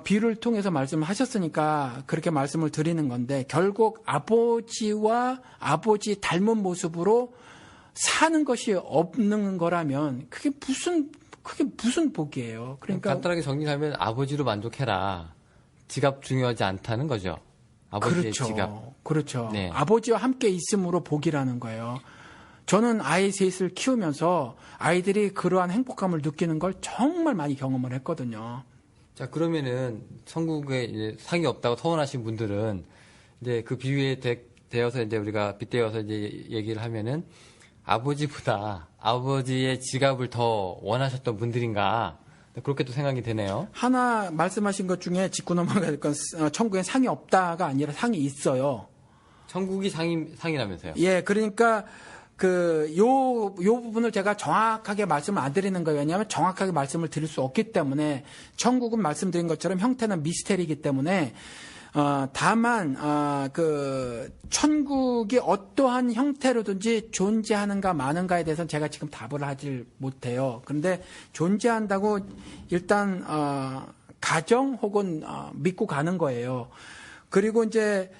비유를 통해서 말씀을 하셨으니까 그렇게 말씀을 드리는 건데, 결국 아버지와 아버지 닮은 모습으로 사는 것이 없는 거라면 그게 무슨 복이에요. 그러니까 간단하게 정리하면 아버지로 만족해라. 지갑 중요하지 않다는 거죠. 아버지의 그렇죠. 지갑. 그렇죠. 네. 아버지와 함께 있음으로 복이라는 거예요. 저는 아이 셋을 키우면서 아이들이 그러한 행복감을 느끼는 걸 정말 많이 경험을 했거든요. 자, 그러면은 천국에 이제 상이 없다고 서운하신 분들은 이제 그 비유에 대어서 이제 우리가 빗대어서 이제 얘기를 하면은 아버지보다 아버지의 지갑을 더 원하셨던 분들인가, 그렇게 또 생각이 되네요. 하나 말씀하신 것 중에 짚고 넘어갈 건, 천국에 상이 없다가 아니라 상이 있어요. 천국이 상이라면서요? 예, 그러니까 요 부분을 제가 정확하게 말씀을 안 드리는 거예요. 왜냐하면 정확하게 말씀을 드릴 수 없기 때문에, 천국은 말씀드린 것처럼 형태는 미스테리이기 때문에, 다만, 천국이 어떠한 형태로든지 존재하는가 마는가에 대해서는 제가 지금 답을 하질 못해요. 그런데 존재한다고 일단, 가정 혹은, 믿고 가는 거예요. 그리고 이제,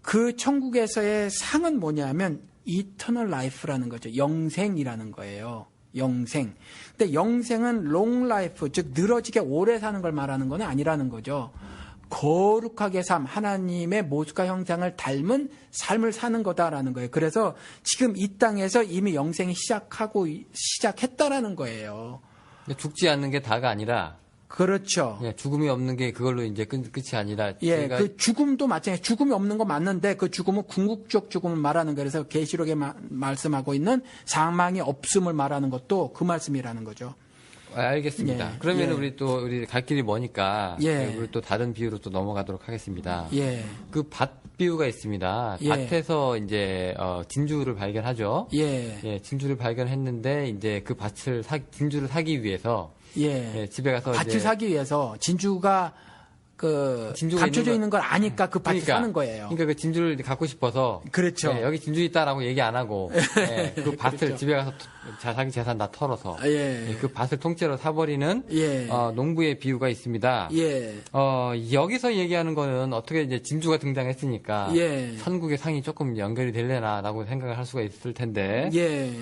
그 천국에서의 상은 뭐냐면, 이터널 라이프라는 거죠. 영생이라는 거예요. 영생. 근데 영생은 롱 라이프, 즉 늘어지게 오래 사는 걸 말하는 건 아니라는 거죠. 거룩하게 하나님의 모습과 형상을 닮은 삶을 사는 거다라는 거예요. 그래서 지금 이 땅에서 이미 영생이 시작했다라는 거예요. 죽지 않는 게 다가 아니라, 그렇죠. 예, 죽음이 없는 게 그걸로 이제 끝이 아니라. 예, 그 죽음도 마찬가지. 죽음이 없는 건 맞는데 그 죽음은 궁극적 죽음을 말하는 거예요. 그래서 계시록에 말씀하고 있는 사망이 없음을 말하는 것도 그 말씀이라는 거죠. 알겠습니다. 예, 그러면 예. 우리 갈 길이 머니까, 예. 우리 또 다른 비유로 또 넘어가도록 하겠습니다. 예, 그 밭 비유가 있습니다. 예. 밭에서 이제 진주를 발견하죠. 예, 예, 진주를 발견했는데 이제 그 진주를 사기 위해서, 예. 예, 집에 가서 밭을 이제 사기 위해서 진주가 감춰져 있는 걸 아니까 그 밭을 사는 거예요. 그러니까 그 진주를 갖고 싶어서, 그렇죠. 예, 여기 진주 있다라고 얘기 안 하고, 예, 그 밭을 그렇죠. 집에 가서 자기 재산 다 털어서, 예. 예, 그 밭을 통째로 사버리는, 예. 농부의 비유가 있습니다. 예, 여기서 얘기하는 거는 어떻게 이제 진주가 등장했으니까, 예. 천국의 상이 조금 연결이 되려나라고 생각을 할 수가 있을 텐데, 예.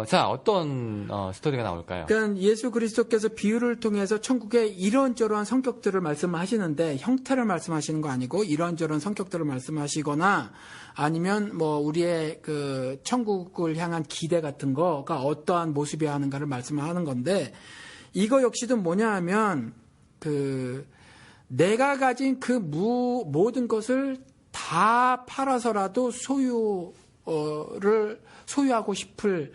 자, 어떤 스토리가 나올까요? 그러니까 예수 그리스도께서 비유를 통해서 천국의 이런저런 성격들을 말씀하시는데, 형태를 말씀하시는 거 아니고 이런저런 성격들을 말씀하시거나, 아니면 우리의 그 천국을 향한 기대 같은 거가 어떠한 모습이어야 하는가를 말씀하는 건데, 이거 역시도 뭐냐 하면 내가 가진 그 모든 것을 다 팔아서라도 소유하고 싶을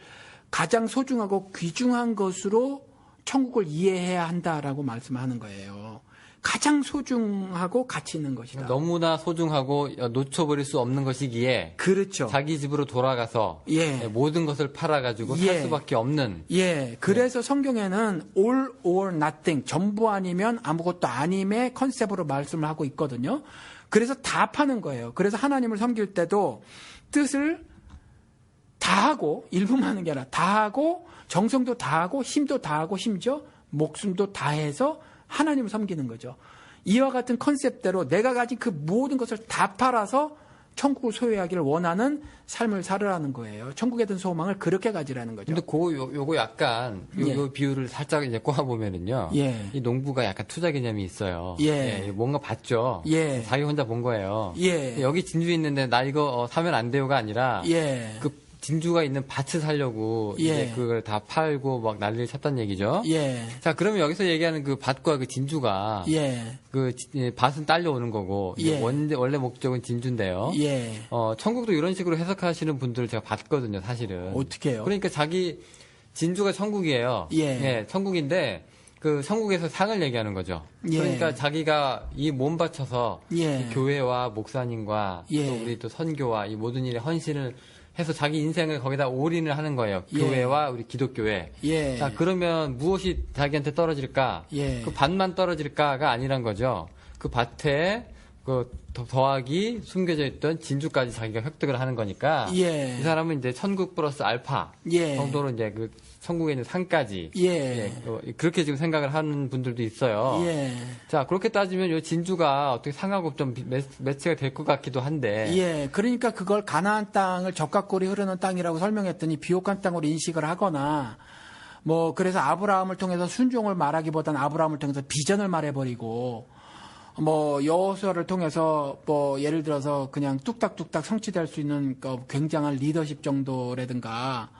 가장 소중하고 귀중한 것으로 천국을 이해해야 한다라고 말씀하는 거예요. 가장 소중하고 가치 있는 것이다. 너무나 소중하고 놓쳐버릴 수 없는 것이기에, 그렇죠. 자기 집으로 돌아가서, 예. 모든 것을 팔아가지고 살 예. 수밖에 없는. 예. 그래서 성경에는 all or nothing, 전부 아니면 아무것도 아님의 컨셉으로 말씀을 하고 있거든요. 그래서 다 파는 거예요. 그래서 하나님을 섬길 때도 뜻을 다 하고, 일부만 하는 게 아니라 다 하고, 정성도 다 하고, 힘도 다 하고, 심지어 목숨도 다 해서 하나님을 섬기는 거죠. 이와 같은 컨셉대로 내가 가진 그 모든 것을 다 팔아서 천국을 소유하기를 원하는 삶을 살으라는 거예요. 천국에 든 소망을 그렇게 가지라는 거죠. 근데 요거 약간, 요 비유를 살짝 이제 꼬아보면은요. 예. 이 농부가 약간 투자 개념이 있어요. 예. 뭔가 봤죠. 예. 자기 혼자 본 거예요. 예. 여기 진주 있는데 나 이거 사면 안 돼요가 아니라, 예. 그 진주가 있는 밭을 사려고 예. 이제 그걸 다 팔고 막 난리를 쳤단 얘기죠. 예. 자, 그러면 여기서 얘기하는 그 밭과 그 진주가 예. 밭은 딸려오는 거고 이제 예. 원래 목적은 진주인데요. 예. 천국도 이런 식으로 해석하시는 분들을 제가 봤거든요, 사실은. 어떻게 해요? 그러니까 진주가 천국이에요. 예. 천국인데 그 천국에서 상을 얘기하는 거죠. 예. 그러니까 자기가 이 몸 바쳐서 예. 이 교회와 목사님과 예. 또 우리 또 선교와 이 모든 일에 헌신을 해서 자기 인생을 거기다 올인을 하는 거예요. 예. 교회와 우리 기독교회. 예. 자, 그러면 무엇이 자기한테 떨어질까? 예. 그 밭만 떨어질까가 아니란 거죠. 그 밭에 그 더하기 숨겨져 있던 진주까지 자기가 획득을 하는 거니까 예. 이 사람은 이제 천국 플러스 알파 예. 정도로 이제 그 천국에 있는 상까지 예. 그렇게 지금 생각을 하는 분들도 있어요. 예. 자, 그렇게 따지면 이 진주가 어떻게 상하고 좀 매치가 될 것 같기도 한데. 예. 그러니까 그걸 가나안 땅을 적각골이 흐르는 땅이라고 설명했더니 비옥한 땅으로 인식을 하거나 뭐 그래서 아브라함을 통해서 순종을 말하기보다는 아브라함을 통해서 비전을 말해버리고 뭐 여호수아를 통해서 뭐 예를 들어서 그냥 뚝딱뚝딱 성취될 수 있는 그 굉장한 리더십 정도라든가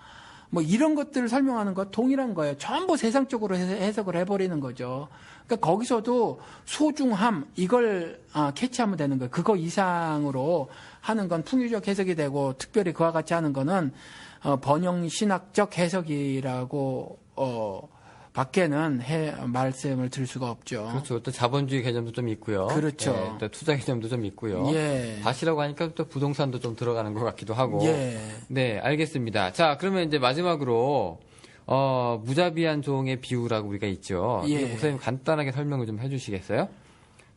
뭐 이런 것들을 설명하는 것 동일한 거예요. 전부 세상적으로 해석을 해버리는 거죠. 그러니까 거기서도 소중함 이걸 캐치하면 되는 거예요. 그거 이상으로 하는 건 풍유적 해석이 되고 특별히 그와 같이 하는 거는 번영 신학적 해석이라고 밖에는 말씀을 드릴 수가 없죠. 그렇죠. 또 자본주의 개념도 좀 있고요. 그렇죠. 예, 또 투자 개념도 좀 있고요. 예. 밭이라고 하니까 또 부동산도 좀 들어가는 것 같기도 하고. 예. 네, 알겠습니다. 자, 그러면 이제 마지막으로 무자비한 종의 비유라고 우리가 있죠. 예. 이거 목사님 간단하게 설명을 좀 해주시겠어요?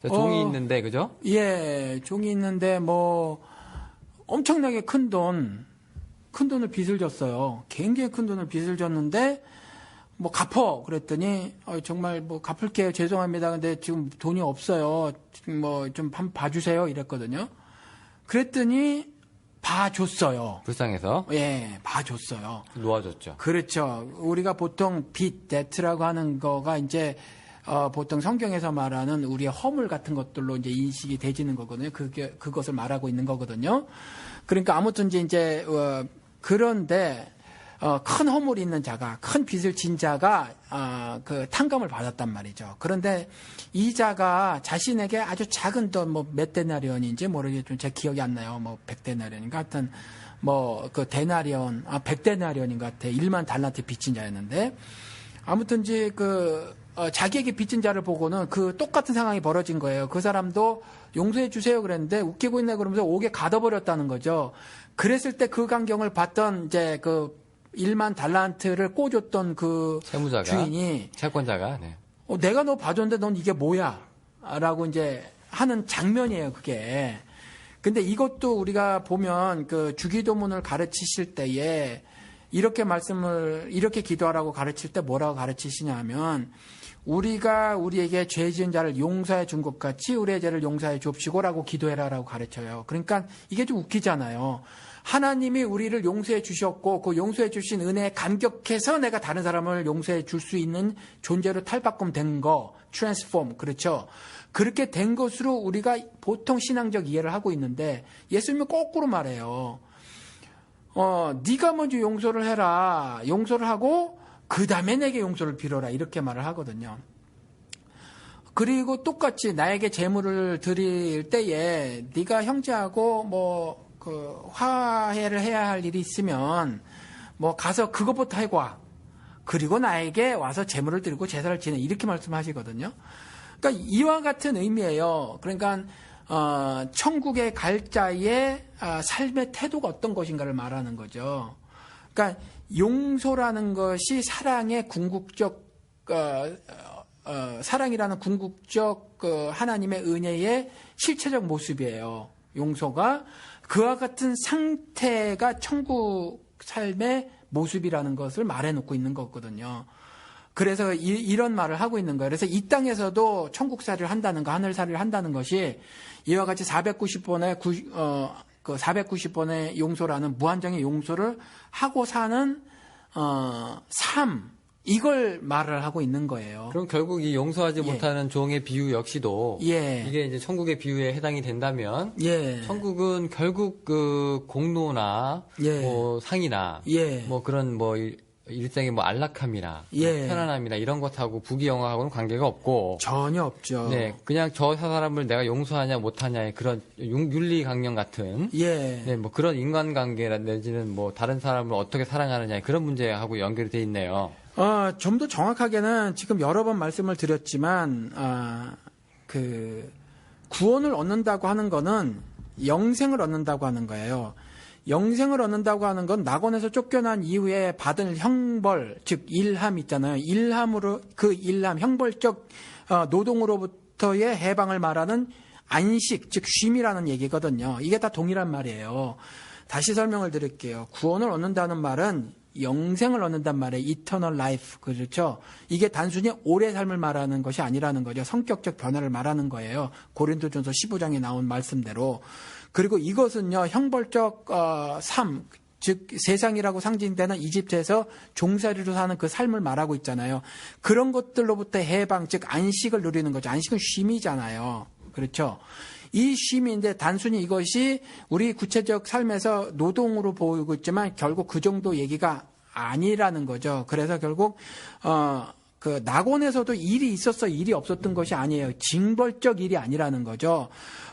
자, 종이 있는데 그죠? 예, 종이 있는데 뭐 엄청나게 큰 돈을 빚을 졌어요. 굉장히 큰 돈을 빚을 졌는데 뭐 갚어 그랬더니 정말 뭐 갚을게요 죄송합니다 근데 지금 돈이 없어요 뭐 좀 봐주세요 이랬거든요. 그랬더니 봐줬어요. 불쌍해서 예, 봐줬어요. 놓아줬죠. 그렇죠. 우리가 보통 빚 데트라고 하는 거가 이제 보통 성경에서 말하는 우리의 허물 같은 것들로 이제 인식이 되지는 거거든요. 그것을 말하고 있는 거거든요. 그러니까 아무튼 이제 그런데 큰 허물이 있는 자가, 큰 빚을 진 자가, 그 탕감을 받았단 말이죠. 그런데 이 자가 자신에게 아주 작은 돈, 뭐 몇 데나리온인지 모르겠지만 제 기억이 안 나요. 뭐 100데나리온인가 하여튼, 뭐 그 데나리온, 100데나리온인 것 같아. 1만 달란트 빚진 자였는데, 아무튼 이제 자기에게 빚진 자를 보고는 그 똑같은 상황이 벌어진 거예요. 그 사람도 용서해 주세요 그랬는데 웃기고 있네 그러면서 옥에 가둬버렸다는 거죠. 그랬을 때 그 광경을 봤던 이제 1만 달란트를 꿔줬던 그 채무자가, 주인이 채권자가 네. 내가 너 봐줬는데 넌 이게 뭐야? 라고 이제 하는 장면이에요, 그게. 근데 이것도 우리가 보면 그 주기도문을 가르치실 때에 이렇게 기도하라고 가르칠 때 뭐라고 가르치시냐 하면 우리가 우리에게 죄 지은 자를 용서해 준 것 같이 우리의 죄를 용서해 줍시고라고 기도해라라고 가르쳐요. 그러니까 이게 좀 웃기잖아요. 하나님이 우리를 용서해 주셨고 그 용서해 주신 은혜에 감격해서 내가 다른 사람을 용서해 줄 수 있는 존재로 탈바꿈된 거, 트랜스폼, 그렇죠. 그렇게 된 것으로 우리가 보통 신앙적 이해를 하고 있는데 예수님은 거꾸로 말해요. 네가 먼저 용서를 해라. 용서를 하고 그 다음에 내게 용서를 빌어라. 이렇게 말을 하거든요. 그리고 똑같이 나에게 재물을 드릴 때에 네가 형제하고 화해를 해야 할 일이 있으면 가서 그것부터 해과. 그리고 나에게 와서 재물을 드리고 제사를 지내. 이렇게 말씀하시거든요. 그러니까 이와 같은 의미예요. 그러니까 천국에 갈 자의 삶의 태도가 어떤 것인가를 말하는 거죠. 그러니까 용서라는 것이 사랑의 궁극적 사랑이라는 궁극적 하나님의 은혜의 실체적 모습이에요. 용서가 그와 같은 상태가 천국 삶의 모습이라는 것을 말해놓고 있는 거거든요. 그래서 이런 말을 하고 있는 거예요. 그래서 이 땅에서도 천국살이를 한다는 거, 하늘살이를 한다는 것이 이와 같이 490번의 용서라는 무한정의 용서를 하고 사는 삶, 이걸 말을 하고 있는 거예요. 그럼 결국 이 용서하지 예. 못하는 종의 비유 역시도 예. 이게 이제 천국의 비유에 해당이 된다면 예. 천국은 결국 그 공로나 예. 뭐 상이나 예. 뭐 그런 뭐 일상의 뭐 안락함이나 예. 뭐 편안함이나 이런 것하고 부귀영화하고는 관계가 없고 전혀 없죠. 네, 그냥 저 사람을 내가 용서하냐 못하냐의 그런 윤리 강령 같은 예. 네, 뭐 그런 인간관계 내지는 뭐 다른 사람을 어떻게 사랑하느냐 그런 문제하고 연결이 돼 있네요. 좀 더 정확하게는 지금 여러 번 말씀을 드렸지만, 그, 구원을 얻는다고 하는 거는 영생을 얻는다고 하는 거예요. 영생을 얻는다고 하는 건 낙원에서 쫓겨난 이후에 받은 형벌, 즉, 일함 있잖아요. 일함으로, 그 일함, 형벌적 노동으로부터의 해방을 말하는 안식, 즉, 쉼이라는 얘기거든요. 이게 다 동일한 말이에요. 다시 설명을 드릴게요. 구원을 얻는다는 말은 영생을 얻는단 말이에요. eternal life. 그렇죠? 이게 단순히 오래 삶을 말하는 것이 아니라는 거죠. 성격적 변화를 말하는 거예요. 고린도전서 15장에 나온 말씀대로. 그리고 이것은요, 형벌적 삶, 즉 세상이라고 상징되는 이집트에서 종살이로 사는 그 삶을 말하고 있잖아요. 그런 것들로부터 해방, 즉 안식을 누리는 거죠. 안식은 쉼이잖아요. 그렇죠? 이 쉼인데 단순히 이것이 우리 구체적 삶에서 노동으로 보이고 있지만 결국 그 정도 얘기가 아니라는 거죠. 그래서 결국 그 낙원에서도 일이 있었어 일이 없었던 것이 아니에요. 징벌적 일이 아니라는 거죠.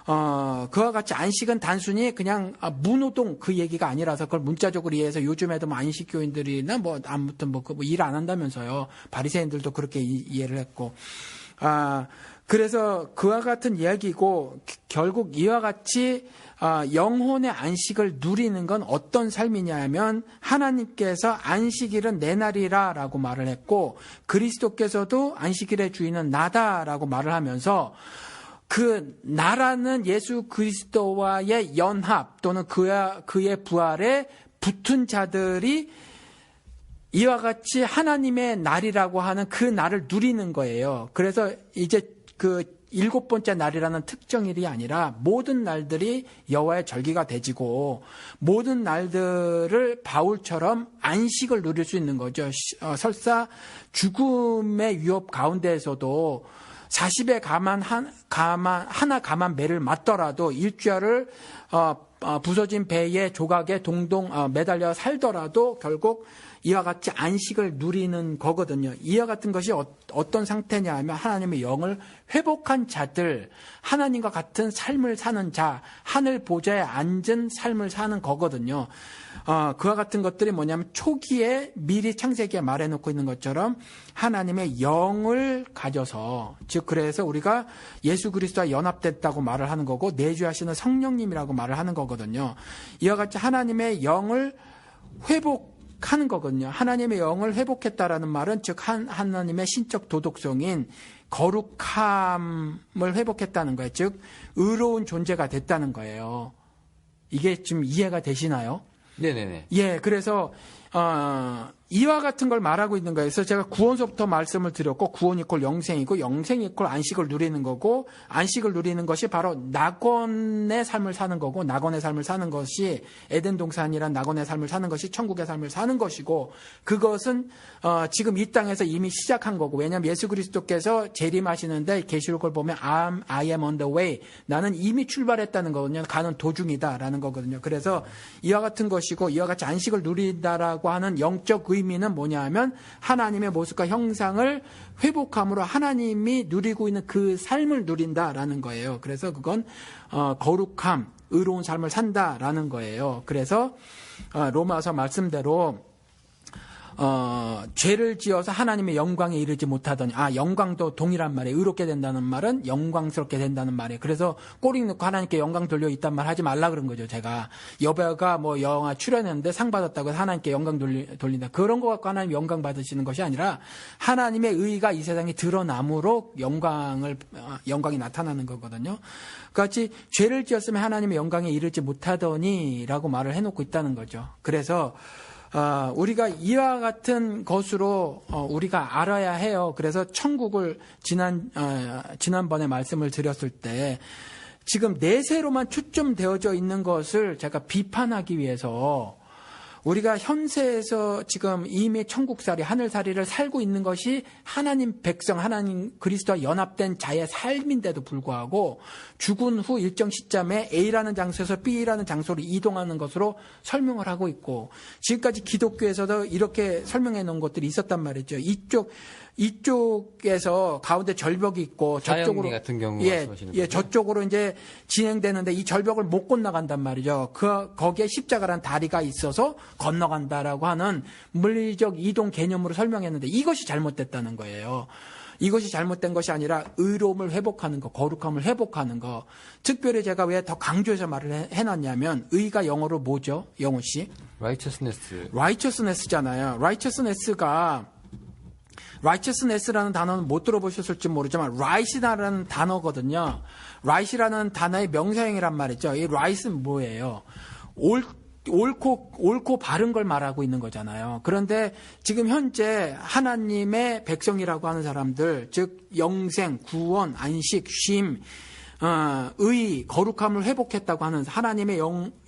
그와 같이 안식은 단순히 그냥 무노동 그 얘기가 아니라서 그걸 문자적으로 이해해서 요즘에도 뭐 안식교인들이나 뭐 아무튼 뭐 일 안 한다면서요. 바리새인들도 그렇게 이해를 했고. 그래서 그와 같은 이야기고 결국 이와 같이 영혼의 안식을 누리는 건 어떤 삶이냐 하면 하나님께서 안식일은 내 날이라라고 말을 했고 그리스도께서도 안식일의 주인은 나다라고 말을 하면서 그 나라는 예수 그리스도와의 연합 또는 그의 부활에 붙은 자들이 이와 같이 하나님의 날이라고 하는 그 날을 누리는 거예요. 그래서 이제 그 7번째 날이라는 특정일이 아니라 모든 날들이 여호와의 절기가 되지고 모든 날들을 바울처럼 안식을 누릴 수 있는 거죠. 설사 죽음의 위협 가운데에서도 40에 하나 감한 매를 맞더라도 일주일을 부서진 배의 조각에 동동 매달려 살더라도 결국 이와 같이 안식을 누리는 거거든요. 이와 같은 것이 어떤 상태냐 하면 하나님의 영을 회복한 자들, 하나님과 같은 삶을 사는 자, 하늘 보좌에 앉은 삶을 사는 거거든요. 그와 같은 것들이 뭐냐면 초기에 미리 창세기에 말해놓고 있는 것처럼 하나님의 영을 가져서 즉 그래서 우리가 예수 그리스도와 연합됐다고 말을 하는 거고 내주하시는 성령님이라고 말을 하는 거거든요. 이와 같이 하나님의 영을 회복하는 거거든요. 하나님의 영을 회복했다라는 말은 즉 하나님의 신적 도덕성인 거룩함을 회복했다는 거예요. 즉 의로운 존재가 됐다는 거예요. 이게 좀 이해가 되시나요? 네네네. 예, 그래서 이와 같은 걸 말하고 있는 거예요. 그래서 제가 구원서부터 말씀을 드렸고 구원 이퀄 영생이고 영생 이퀄 안식을 누리는 거고 안식을 누리는 것이 바로 낙원의 삶을 사는 거고 낙원의 삶을 사는 것이 에덴 동산이란 낙원의 삶을 사는 것이 천국의 삶을 사는 것이고 그것은 지금 이 땅에서 이미 시작한 거고 왜냐하면 예수 그리스도께서 재림하시는데 계시록을 보면 I am on the way 나는 이미 출발했다는 거거든요. 가는 도중이다라는 거거든요. 그래서 이와 같은 것이고 이와 같이 안식을 누린다라고 하는 영적 의미는 뭐냐 하면 하나님의 모습과 형상을 회복함으로 하나님이 누리고 있는 그 삶을 누린다라는 거예요. 그래서 그건 거룩함, 의로운 삶을 산다라는 거예요. 그래서 로마서 말씀대로 죄를 지어서 하나님의 영광에 이르지 못하더니 영광도 동일한 말이에요. 의롭게 된다는 말은 영광스럽게 된다는 말이에요. 그래서 꼬리 넣고 하나님께 영광 돌려 있단 말 하지 말라 그런 거죠. 제가 여배우가 뭐 영화 출연했는데 상 받았다고 해서 하나님께 영광 돌린다. 그런 거 갖고 하나님 영광 받으시는 것이 아니라 하나님의 의가 이 세상에 드러남으로 영광이 나타나는 거거든요. 같이 죄를 지었으면 하나님의 영광에 이르지 못하더니라고 말을 해놓고 있다는 거죠. 그래서 우리가 이와 같은 것으로 우리가 알아야 해요. 그래서 천국을 지난번에 말씀을 드렸을 때 지금 내세로만 초점되어져 있는 것을 제가 비판하기 위해서 우리가 현세에서 지금 이미 천국살이, 하늘살이를 살고 있는 것이 하나님 백성, 하나님 그리스도와 연합된 자의 삶인데도 불구하고 죽은 후 일정 시점에 A라는 장소에서 B라는 장소로 이동하는 것으로 설명을 하고 있고, 지금까지 기독교에서도 이렇게 설명해 놓은 것들이 있었단 말이죠. 이쪽에서 가운데 절벽이 있고 저쪽으로 같은 경우 말씀하시는 거죠? 저쪽으로 이제 진행되는데 이 절벽을 못 건너간단 말이죠. 거기에 십자가라는 다리가 있어서 건너간다라고 하는 물리적 이동 개념으로 설명했는데 이것이 잘못됐다는 거예요. 이것이 잘못된 것이 아니라 의로움을 회복하는 거, 거룩함을 회복하는 거. 특별히 제가 왜 더 강조해서 말을 해놨냐면, 의가 영어로 뭐죠? 영호 씨? righteousness잖아요. righteousness라는 단어는 못 들어보셨을지 모르지만 right이라는 단어거든요. right이라는 단어의 명사형이란 말이죠. 이 right은 뭐예요? 옳고 바른 걸 말하고 있는 거잖아요. 그런데 지금 현재 하나님의 백성이라고 하는 사람들, 즉 영생, 구원, 안식, 쉼, 의, 거룩함을 회복했다고 하는, 하나님의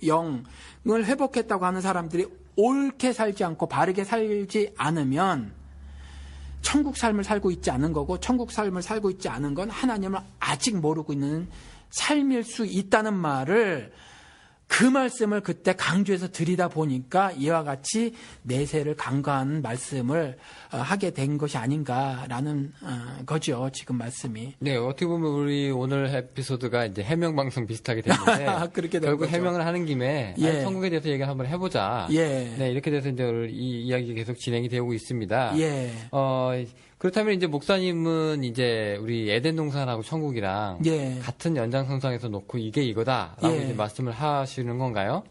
영을 회복했다고 하는 사람들이 옳게 살지 않고 바르게 살지 않으면 천국 삶을 살고 있지 않은 거고, 천국 삶을 살고 있지 않은 건 하나님을 아직 모르고 있는 삶일 수 있다는 말을, 그 말씀을 그때 강조해서 드리다 보니까 이와 같이 내세를 간과한 말씀을 하게 된 것이 아닌가라는 거죠. 지금 말씀이. 네, 어떻게 보면 우리 오늘 에피소드가 이제 해명 방송 비슷하게 됐는데 그렇게 결국 거죠. 해명을 하는 김에 예. 천국에 대해서 얘기 한번 해보자. 예. 네, 이렇게 돼서 이제 오늘 이 이야기 계속 진행이 되고 있습니다. 예. 그렇다면 이제 목사님은 이제 우리 에덴 동산하고 천국이랑 예. 같은 연장선상에서 놓고 이게 이거다라고 예. 이제 말씀을 하시는 건가요?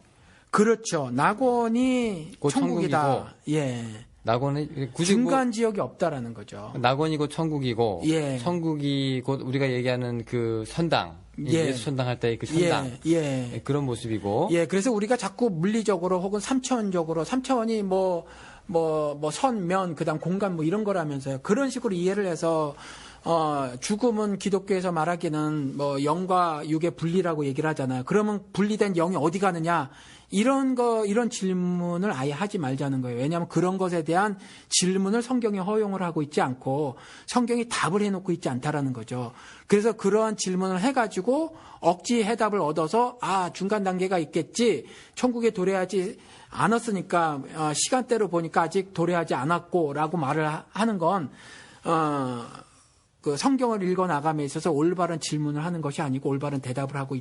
그렇죠. 낙원이 곧 천국이다. 천국이고. 예. 낙원은 굳이 중간 지역이 없다라는 거죠. 낙원이 곧 천국이고, 예. 천국이 곧 우리가 얘기하는 그 선당, 예. 예수 선당 할 때의 그 선당, 예. 그런 모습이고, 예. 그래서 우리가 자꾸 물리적으로 혹은 삼차원적으로, 삼차원이 선, 면, 그다음 공간 뭐 이런 거라면서요. 그런 식으로 이해를 해서 죽음은 기독교에서 말하기는 뭐 영과 육의 분리라고 얘기를 하잖아요. 그러면 분리된 영이 어디 가느냐? 이런 질문을 아예 하지 말자는 거예요. 왜냐하면 그런 것에 대한 질문을 성경이 허용을 하고 있지 않고 성경이 답을 해놓고 있지 않다라는 거죠. 그래서 그러한 질문을 해가지고 억지 해답을 얻어서 중간 단계가 있겠지. 천국에 도래하지 않았으니까 시간대로 보니까 아직 도래하지 않았고라고 말을 하는 건 그 성경을 읽어 나감에 있어서 올바른 질문을 하는 것이 아니고 올바른 대답을 하고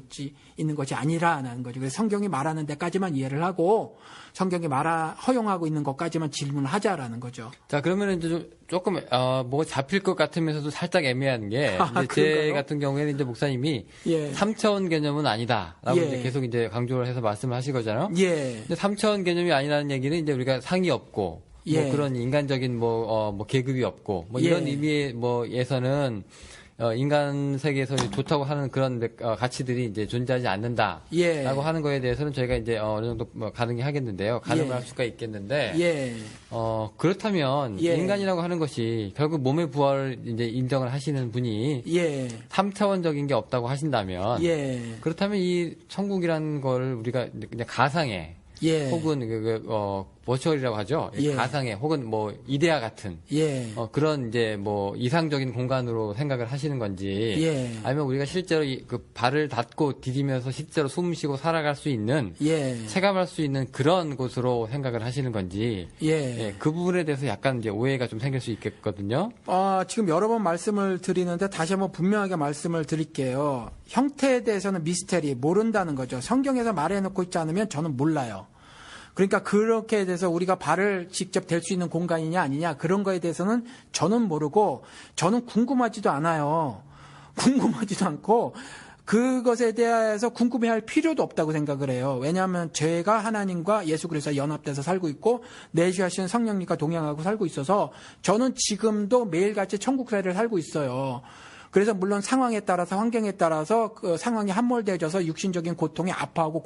있는 것이 아니라는 거죠. 그래서 성경이 말하는 데까지만 이해를 하고 성경이 허용하고 있는 것까지만 질문을 하자라는 거죠. 자, 그러면 이제 조금 뭐가 잡힐 것 같으면서도 살짝 애매한 게 이제 제 같은 경우에는 이제 목사님이 예. 3차원 개념은 아니다라고 예. 이제 계속 이제 강조를 해서 말씀을 하신 거잖아요. 예. 근데 3차원 개념이 아니라는 얘기는 이제 우리가 상이 없고 예. 뭐 그런 인간적인 뭐 계급이 없고 뭐 이런 예. 의미의 뭐에서는 인간 세계에서 좋다고 하는 그런 가치들이 이제 존재하지 않는다라고 예. 하는 거에 대해서는 저희가 이제 어느 정도 가능히 하겠는데요. 가능을 예. 할 수가 있겠는데 예. 그렇다면 예. 인간이라고 하는 것이 결국 몸의 부활을 이제 인정을 하시는 분이 예. 3차원적인 게 없다고 하신다면 예. 그렇다면 이 천국이라는 걸 우리가 그냥 가상의 예. 혹은 버추얼이라고 하죠. 예. 가상의 혹은 뭐 이데아 같은 예. 그런 이제 뭐 이상적인 공간으로 생각을 하시는 건지 예. 아니면 우리가 실제로 그 발을 닫고 디디면서 실제로 숨 쉬고 살아갈 수 있는 예. 체감할 수 있는 그런 곳으로 생각을 하시는 건지 예. 그 부분에 대해서 약간 이제 오해가 좀 생길 수 있겠거든요. 지금 여러 번 말씀을 드리는데 다시 한번 분명하게 말씀을 드릴게요. 형태에 대해서는 미스테리, 모른다는 거죠. 성경에서 말해놓고 있지 않으면 저는 몰라요. 그러니까 그렇게 돼서 우리가 발을 직접 댈 수 있는 공간이냐 아니냐 그런 거에 대해서는 저는 모르고 저는 궁금하지도 않아요. 궁금하지도 않고 그것에 대해서 궁금해할 필요도 없다고 생각을 해요. 왜냐하면 제가 하나님과 예수 그리스도와 연합돼서 살고 있고 내주하시는 성령님과 동행하고 살고 있어서 저는 지금도 매일같이 천국사를 살고 있어요. 그래서 물론 상황에 따라서 환경에 따라서 그 상황이 함몰되어져서 육신적인 고통에 아파하고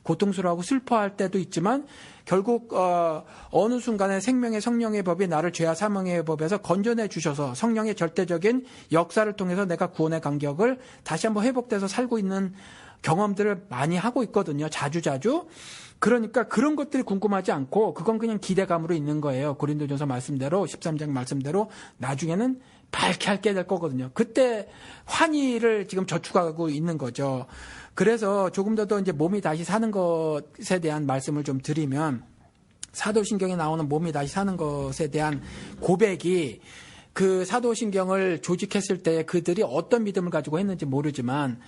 고통스러워하고 슬퍼할 때도 있지만 결국 어느 순간에 생명의 성령의 법이 나를 죄와 사망의 법에서 건져내 주셔서 성령의 절대적인 역사를 통해서 내가 구원의 간격을 다시 한번 회복돼서 살고 있는 경험들을 많이 하고 있거든요. 자주자주. 그러니까 그런 것들이 궁금하지 않고 그건 그냥 기대감으로 있는 거예요. 고린도전서 말씀대로 13장 말씀대로 나중에는 밝게 알게 될 거거든요. 그때 환희를 지금 저축하고 있는 거죠. 그래서 조금 더 이제 몸이 다시 사는 것에 대한 말씀을 좀 드리면 사도신경에 나오는 몸이 다시 사는 것에 대한 고백이 그 사도신경을 조직했을 때 그들이 어떤 믿음을 가지고 했는지 모르지만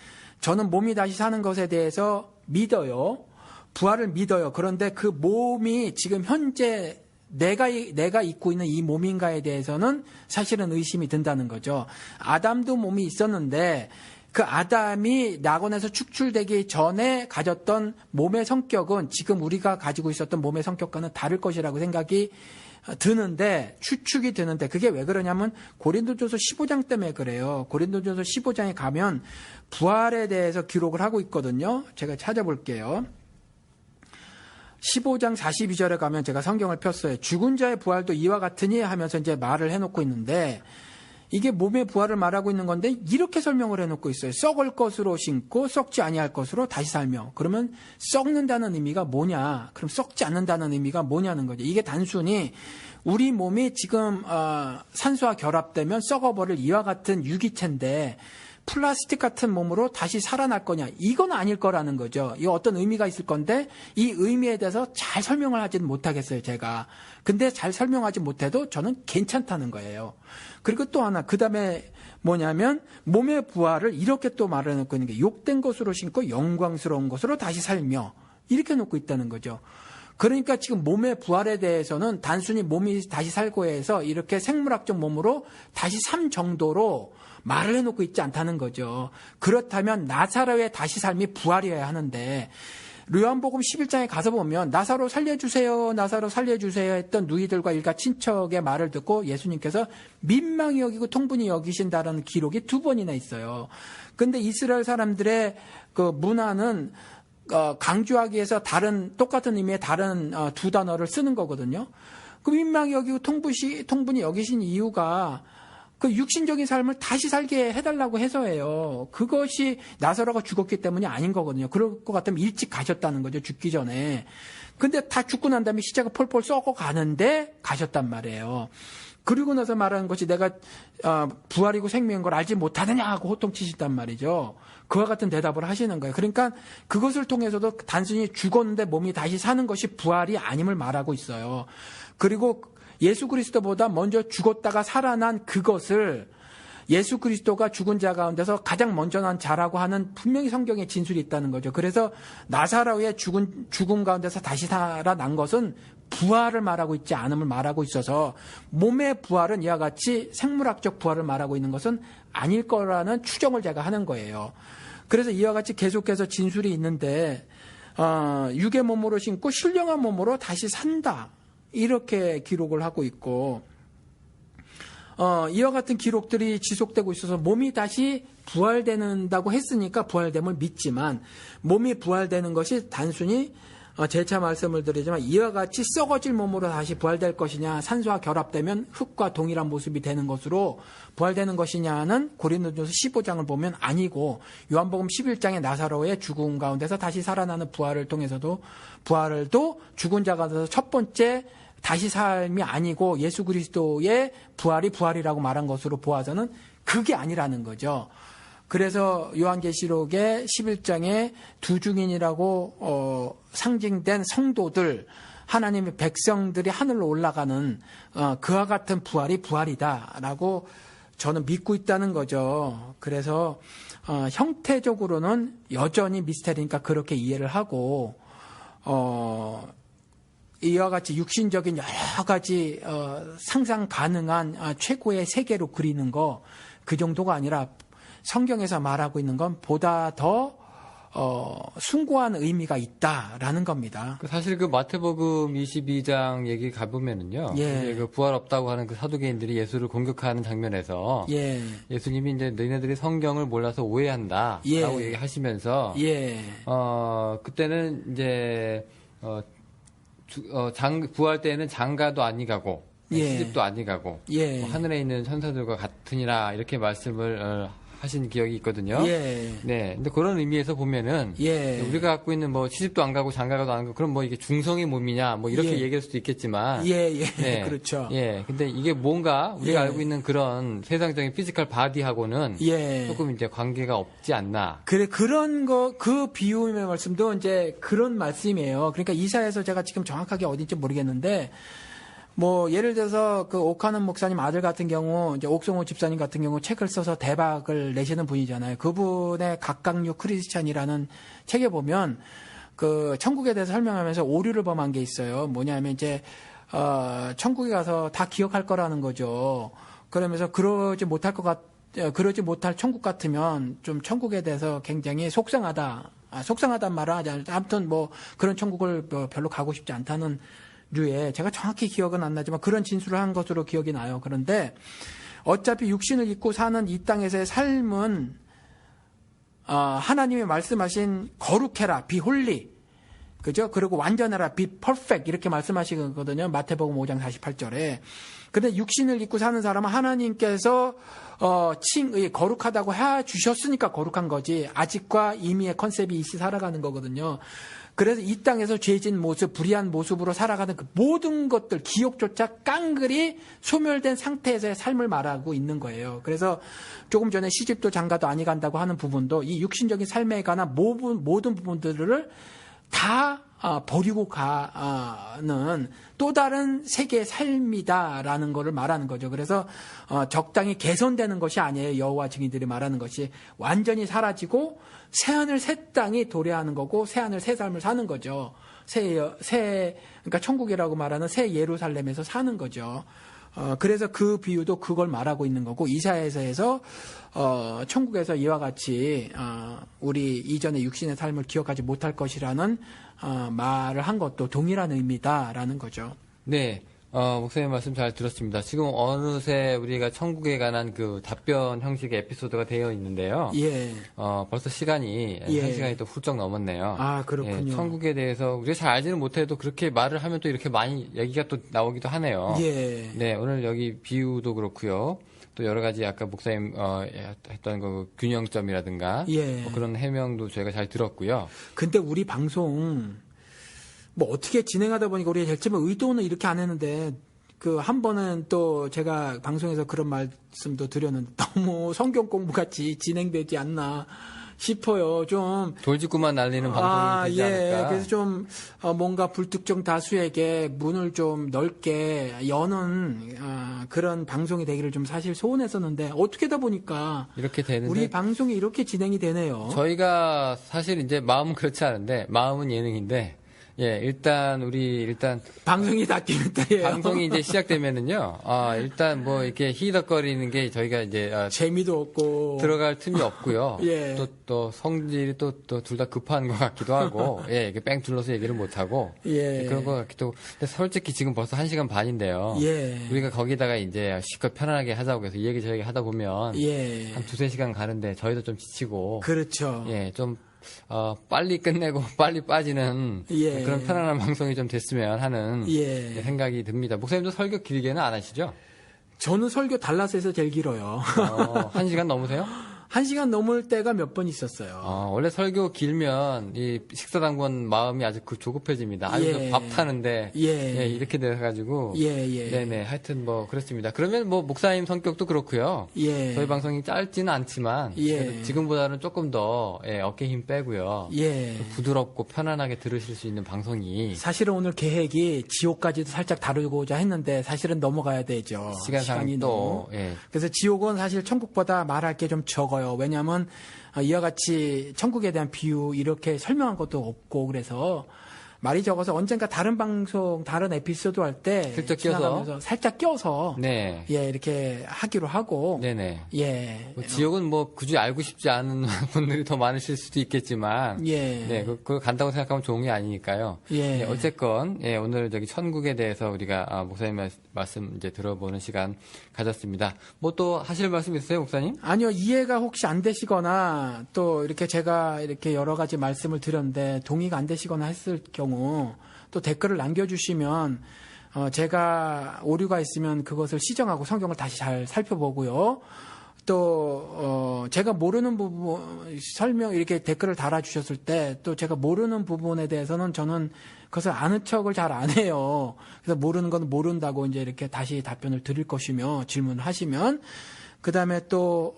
저는 몸이 다시 사는 것에 대해서 믿어요. 부활을 믿어요. 그런데 그 몸이 지금 현재 내가 입고 있는 이 몸인가에 대해서는 사실은 의심이 든다는 거죠. 아담도 몸이 있었는데 그 아담이 낙원에서 축출되기 전에 가졌던 몸의 성격은 지금 우리가 가지고 있었던 몸의 성격과는 다를 것이라고 생각이 드는데 추측이 드는데 그게 왜 그러냐면 고린도전서 15장 때문에 그래요. 고린도전서 15장에 가면 부활에 대해서 기록을 하고 있거든요. 제가 찾아볼게요. 15장 42절에 가면 제가 성경을 폈어요. 죽은 자의 부활도 이와 같으니 하면서 이제 말을 해놓고 있는데 이게 몸의 부활을 말하고 있는 건데 이렇게 설명을 해놓고 있어요. 썩을 것으로 신고 썩지 아니할 것으로 다시 살며. 그러면 썩는다는 의미가 뭐냐? 그럼 썩지 않는다는 의미가 뭐냐는 거죠. 이게 단순히 우리 몸이 지금 산소와 결합되면 썩어버릴 이와 같은 유기체인데 플라스틱 같은 몸으로 다시 살아날 거냐? 이건 아닐 거라는 거죠. 이거 어떤 의미가 있을 건데 이 의미에 대해서 잘 설명을 하지는 못하겠어요, 제가. 근데 잘 설명하지 못해도 저는 괜찮다는 거예요. 그리고 또 하나, 그 다음에 뭐냐면 몸의 부활을 이렇게 또 말해놓고 있는 게 욕된 것으로 신고 영광스러운 것으로 다시 살며 이렇게 놓고 있다는 거죠. 그러니까 지금 몸의 부활에 대해서는 단순히 몸이 다시 살고 해서 이렇게 생물학적 몸으로 다시 삶 정도로 말을 해놓고 있지 않다는 거죠. 그렇다면 나사로의 다시 삶이 부활이어야 하는데 요한복음 11장에 가서 보면 나사로 살려주세요, 나사로 살려주세요 했던 누이들과 일가 친척의 말을 듣고 예수님께서 민망히 여기고 통분히 여기신다라는 기록이 2번이나 있어요. 근데 이스라엘 사람들의 그 문화는 강조하기 위해서 똑같은 의미의 다른 두 단어를 쓰는 거거든요. 그 민망히 여기고 통분히 여기신 이유가 그 육신적인 삶을 다시 살게 해달라고 해서예요. 그것이 나사로가 죽었기 때문이 아닌 거거든요. 그럴 것 같으면 일찍 가셨다는 거죠. 죽기 전에. 근데 다 죽고 난 다음에 시체가 폴폴 썩어 가는데 가셨단 말이에요. 그리고 나서 말하는 것이 내가 부활이고 생명인 걸 알지 못하느냐 하고 호통치신단 말이죠. 그와 같은 대답을 하시는 거예요. 그러니까 그것을 통해서도 단순히 죽었는데 몸이 다시 사는 것이 부활이 아님을 말하고 있어요. 그리고 예수 그리스도보다 먼저 죽었다가 살아난 그것을 예수 그리스도가 죽은 자 가운데서 가장 먼저 난 자라고 하는 분명히 성경에 진술이 있다는 거죠. 그래서 나사로의 죽음 가운데서 다시 살아난 것은 부활을 말하고 있지 않음을 말하고 있어서 몸의 부활은 이와 같이 생물학적 부활을 말하고 있는 것은 아닐 거라는 추정을 제가 하는 거예요. 그래서 이와 같이 계속해서 진술이 있는데 육의 몸으로 신고 신령한 몸으로 다시 산다. 이렇게 기록을 하고 있고 이와 같은 기록들이 지속되고 있어서 몸이 다시 부활된다고 했으니까 부활됨을 믿지만 몸이 부활되는 것이 단순히 재차 말씀을 드리지만 이와 같이 썩어질 몸으로 다시 부활될 것이냐 산소와 결합되면 흙과 동일한 모습이 되는 것으로 부활되는 것이냐는 고린도전서 15장을 보면 아니고 요한복음 11장의 나사로의 죽음 가운데서 다시 살아나는 부활을 통해서도 부활도 죽은 자 가운데서 첫 번째 다시 삶이 아니고 예수 그리스도의 부활이 부활이라고 말한 것으로 보아서는 그게 아니라는 거죠. 그래서 요한계시록의 11장에 두 중인이라고 상징된 성도들, 하나님의 백성들이 하늘로 올라가는 그와 같은 부활이 부활이다라고 저는 믿고 있다는 거죠. 그래서 형태적으로는 여전히 미스테리니까 그렇게 이해를 하고 이와 같이 육신적인 여러 가지 상상 가능한 최고의 세계로 그리는 거 그 정도가 아니라 성경에서 말하고 있는 건 보다 더 숭고한 의미가 있다라는 겁니다. 사실 그 마태복음 22장 얘기 가보면은요. 예. 그 부활 없다고 하는 그 사두개인들이 예수를 공격하는 장면에서 예. 예수님이 이제 너희네들이 성경을 몰라서 오해한다라고 예. 얘기하시면서 예. 그때는 이제 부활 때에는 장가도 아니가고 예. 시집도 아니가고 예. 하늘에 있는 천사들과 같으니라 이렇게 말씀을 하신 기억이 있거든요. 예. 네. 근데 그런 의미에서 보면은 예. 우리가 갖고 있는 뭐 시집도 안 가고 장가가도 안 가고 그럼 뭐 이게 중성의 몸이냐 뭐 이렇게 예. 얘기할 수도 있겠지만 예, 예. 네. 그렇죠. 예. 근데 이게 뭔가 우리가 예. 알고 있는 그런 세상적인 피지컬 바디하고는 예. 조금 이제 관계가 없지 않나. 그래, 그런 거, 그 비유의 말씀도 이제 그런 말씀이에요. 그러니까 이사에서 제가 지금 정확하게 어딘지 모르겠는데, 뭐, 예를 들어서 그 오카는 목사님 아들 같은 경우, 이제 옥성호 집사님 같은 경우 책을 써서 대박을 내시는 분이잖아요. 그분의 각각류 크리스찬이라는 책에 보면, 그 천국에 대해서 설명하면서 오류를 범한 게 있어요. 뭐냐면 이제, 천국에 가서 다 기억할 거라는 거죠. 그러면서 그러지 못할 천국 같으면 좀 천국에 대해서 굉장히 속상하다. 속상하단 말은 하지 않아요. 아무튼 뭐 그런 천국을 뭐 별로 가고 싶지 않다는 류의 제가 정확히 기억은 안 나지만 그런 진술을 한 것으로 기억이 나요. 그런데 어차피 육신을 입고 사는 이 땅에서의 삶은 하나님이 말씀하신 거룩해라, 비홀리. 그죠? 그리고 완전해라, be perfect 이렇게 말씀하시거든요. 마태복음 5장 48절에. 근데 육신을 입고 사는 사람은 하나님께서 거룩하다고 해 주셨으니까 거룩한 거지. 아직과 이미의 컨셉이 있이 살아가는 거거든요. 그래서 이 땅에서 죄진 모습, 불의한 모습으로 살아가는 그 모든 것들, 기억조차 깡그리 소멸된 상태에서의 삶을 말하고 있는 거예요. 그래서 조금 전에 시집도 장가도 아니 간다고 하는 부분도 이 육신적인 삶에 관한 모든 부분들을 다 버리고 가는 또 다른 세계의 삶이다라는 것을 말하는 거죠. 그래서 적당히 개선되는 것이 아니에요. 여호와 증인들이 말하는 것이 완전히 사라지고 새하늘 새 땅이 도래하는 거고 새하늘 새 삶을 사는 거죠. 그러니까 천국이라고 말하는 새 예루살렘에서 사는 거죠. 그래서 그 비유도 그걸 말하고 있는 거고 이사야에서 천국에서 이와 같이 우리 이전의 육신의 삶을 기억하지 못할 것이라는 말을 한 것도 동일한 의미다라는 거죠. 네. 목사님 말씀 잘 들었습니다. 지금 어느새 우리가 천국에 관한 그 답변 형식의 에피소드가 되어 있는데요. 예. 벌써 시간이 예. 1시간이 또 훌쩍 넘었네요. 아, 그렇군요. 예, 천국에 대해서 우리가 잘 알지는 못해도 그렇게 말을 하면 또 이렇게 많이 얘기가 또 나오기도 하네요. 예. 네, 오늘 여기 비유도 그렇고요. 또 여러 가지 아까 목사님 했던 그 균형점이라든가 예. 뭐 그런 해명도 저희가 잘 들었고요. 근데 우리 방송 뭐 어떻게 진행하다 보니까 우리가 제일 처음에 의도는 이렇게 안 했는데 그 한 번은 또 제가 방송에서 그런 말씀도 드렸는데 너무 성경 공부 같이 진행되지 않나 싶어요. 좀 돌직구만 날리는 방송이 되지 않을까. 그래서 좀 뭔가 불특정 다수에게 문을 좀 넓게 여는 그런 방송이 되기를 좀 사실 소원했었는데 어떻게 하다 보니까 이렇게 되는데 우리 방송이 이렇게 진행이 되네요. 저희가 사실 이제 마음은 그렇지 않은데 마음은 예능인데 예, 일단 방송이 다큐멘터리예요. 방송이 이제 시작되면은요. 일단 뭐 이렇게 히덕거리는 게 저희가 이제 재미도 없고 들어갈 틈이 없고요. 예. 또 성질이 또 둘 다 급한 것 같기도 하고, 예, 이게 뺑 둘러서 얘기를 못 하고, 예. 그런 것 같기도 하고. 근데 솔직히 지금 벌써 1시간 반인데요. 예. 우리가 거기다가 이제 실컷 편안하게 하자고 해서 이 얘기 저 얘기 하다 보면 예. 한 2-3시간 가는데 저희도 좀 지치고, 그렇죠. 예, 좀 빨리 끝내고 빨리 빠지는 예. 그런 편안한 방송이 좀 됐으면 하는 예. 생각이 듭니다. 목사님도 설교 길게는 안 하시죠? 저는 설교 달라스에서 제일 길어요. 1시간 넘으세요? 1시간 넘을 때가 몇 번 있었어요. 원래 설교 길면 이 식사당번 마음이 아주 조급해집니다. 아주 예. 밥 타는데 예. 이렇게 돼가지고 예. 네네 하여튼 뭐 그렇습니다. 그러면 뭐 목사님 성격도 그렇고요. 예. 저희 방송이 짧지는 않지만 예. 그래도 지금보다는 조금 더 어깨 힘 빼고요. 예. 부드럽고 편안하게 들으실 수 있는 방송이 사실은 오늘 계획이 지옥까지도 살짝 다루고자 했는데 사실은 넘어가야 되죠. 시간상 시간이 또 너무. 그래서 지옥은 사실 천국보다 말할 게 좀 적어요. 왜냐하면 이와 같이 천국에 대한 비유 이렇게 설명한 것도 없고 그래서 말이 적어서 언젠가 다른 방송, 다른 에피소드 할 때 슬쩍 껴서 살짝 껴서 네. 예, 이렇게 하기로 하고 네네. 예. 뭐 지옥은 뭐 굳이 알고 싶지 않은 분들이 더 많으실 수도 있겠지만 예. 네, 그거 간다고 생각하면 좋은 게 아니니까요. 예. 네, 어쨌건 오늘 저기 천국에 대해서 우리가 목사님 말씀 이제 들어보는 시간 가졌습니다. 뭐 또 하실 말씀 있으세요, 목사님? 아니요, 이해가 혹시 안 되시거나 또 이렇게 제가 이렇게 여러 가지 말씀을 드렸는데 동의가 안 되시거나 했을 경우 또 댓글을 남겨주시면 제가 오류가 있으면 그것을 시정하고 성경을 다시 잘 살펴보고요. 또 제가 모르는 부분 설명 이렇게 댓글을 달아주셨을 때 또 제가 모르는 부분에 대해서는 저는 그것을 아는 척을 잘 안 해요. 그래서 모르는 건 모른다고 이제 이렇게 다시 답변을 드릴 것이며 질문하시면 그다음에 또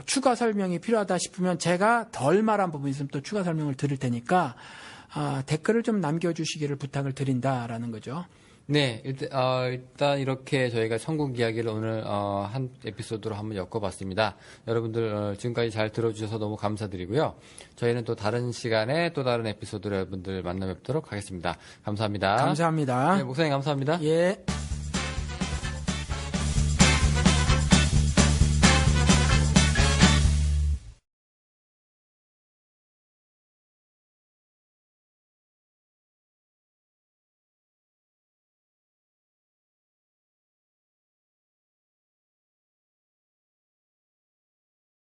추가 설명이 필요하다 싶으면 제가 덜 말한 부분이 있으면 또 추가 설명을 드릴 테니까 댓글을 좀 남겨주시기를 부탁을 드린다라는 거죠. 네, 일단 이렇게 저희가 천국 이야기를 오늘 한 에피소드로 한번 엮어봤습니다. 여러분들 지금까지 잘 들어주셔서 너무 감사드리고요. 저희는 또 다른 시간에 또 다른 에피소드로 여러분들 만나 뵙도록 하겠습니다. 감사합니다. 감사합니다. 네, 목사님 감사합니다. 예.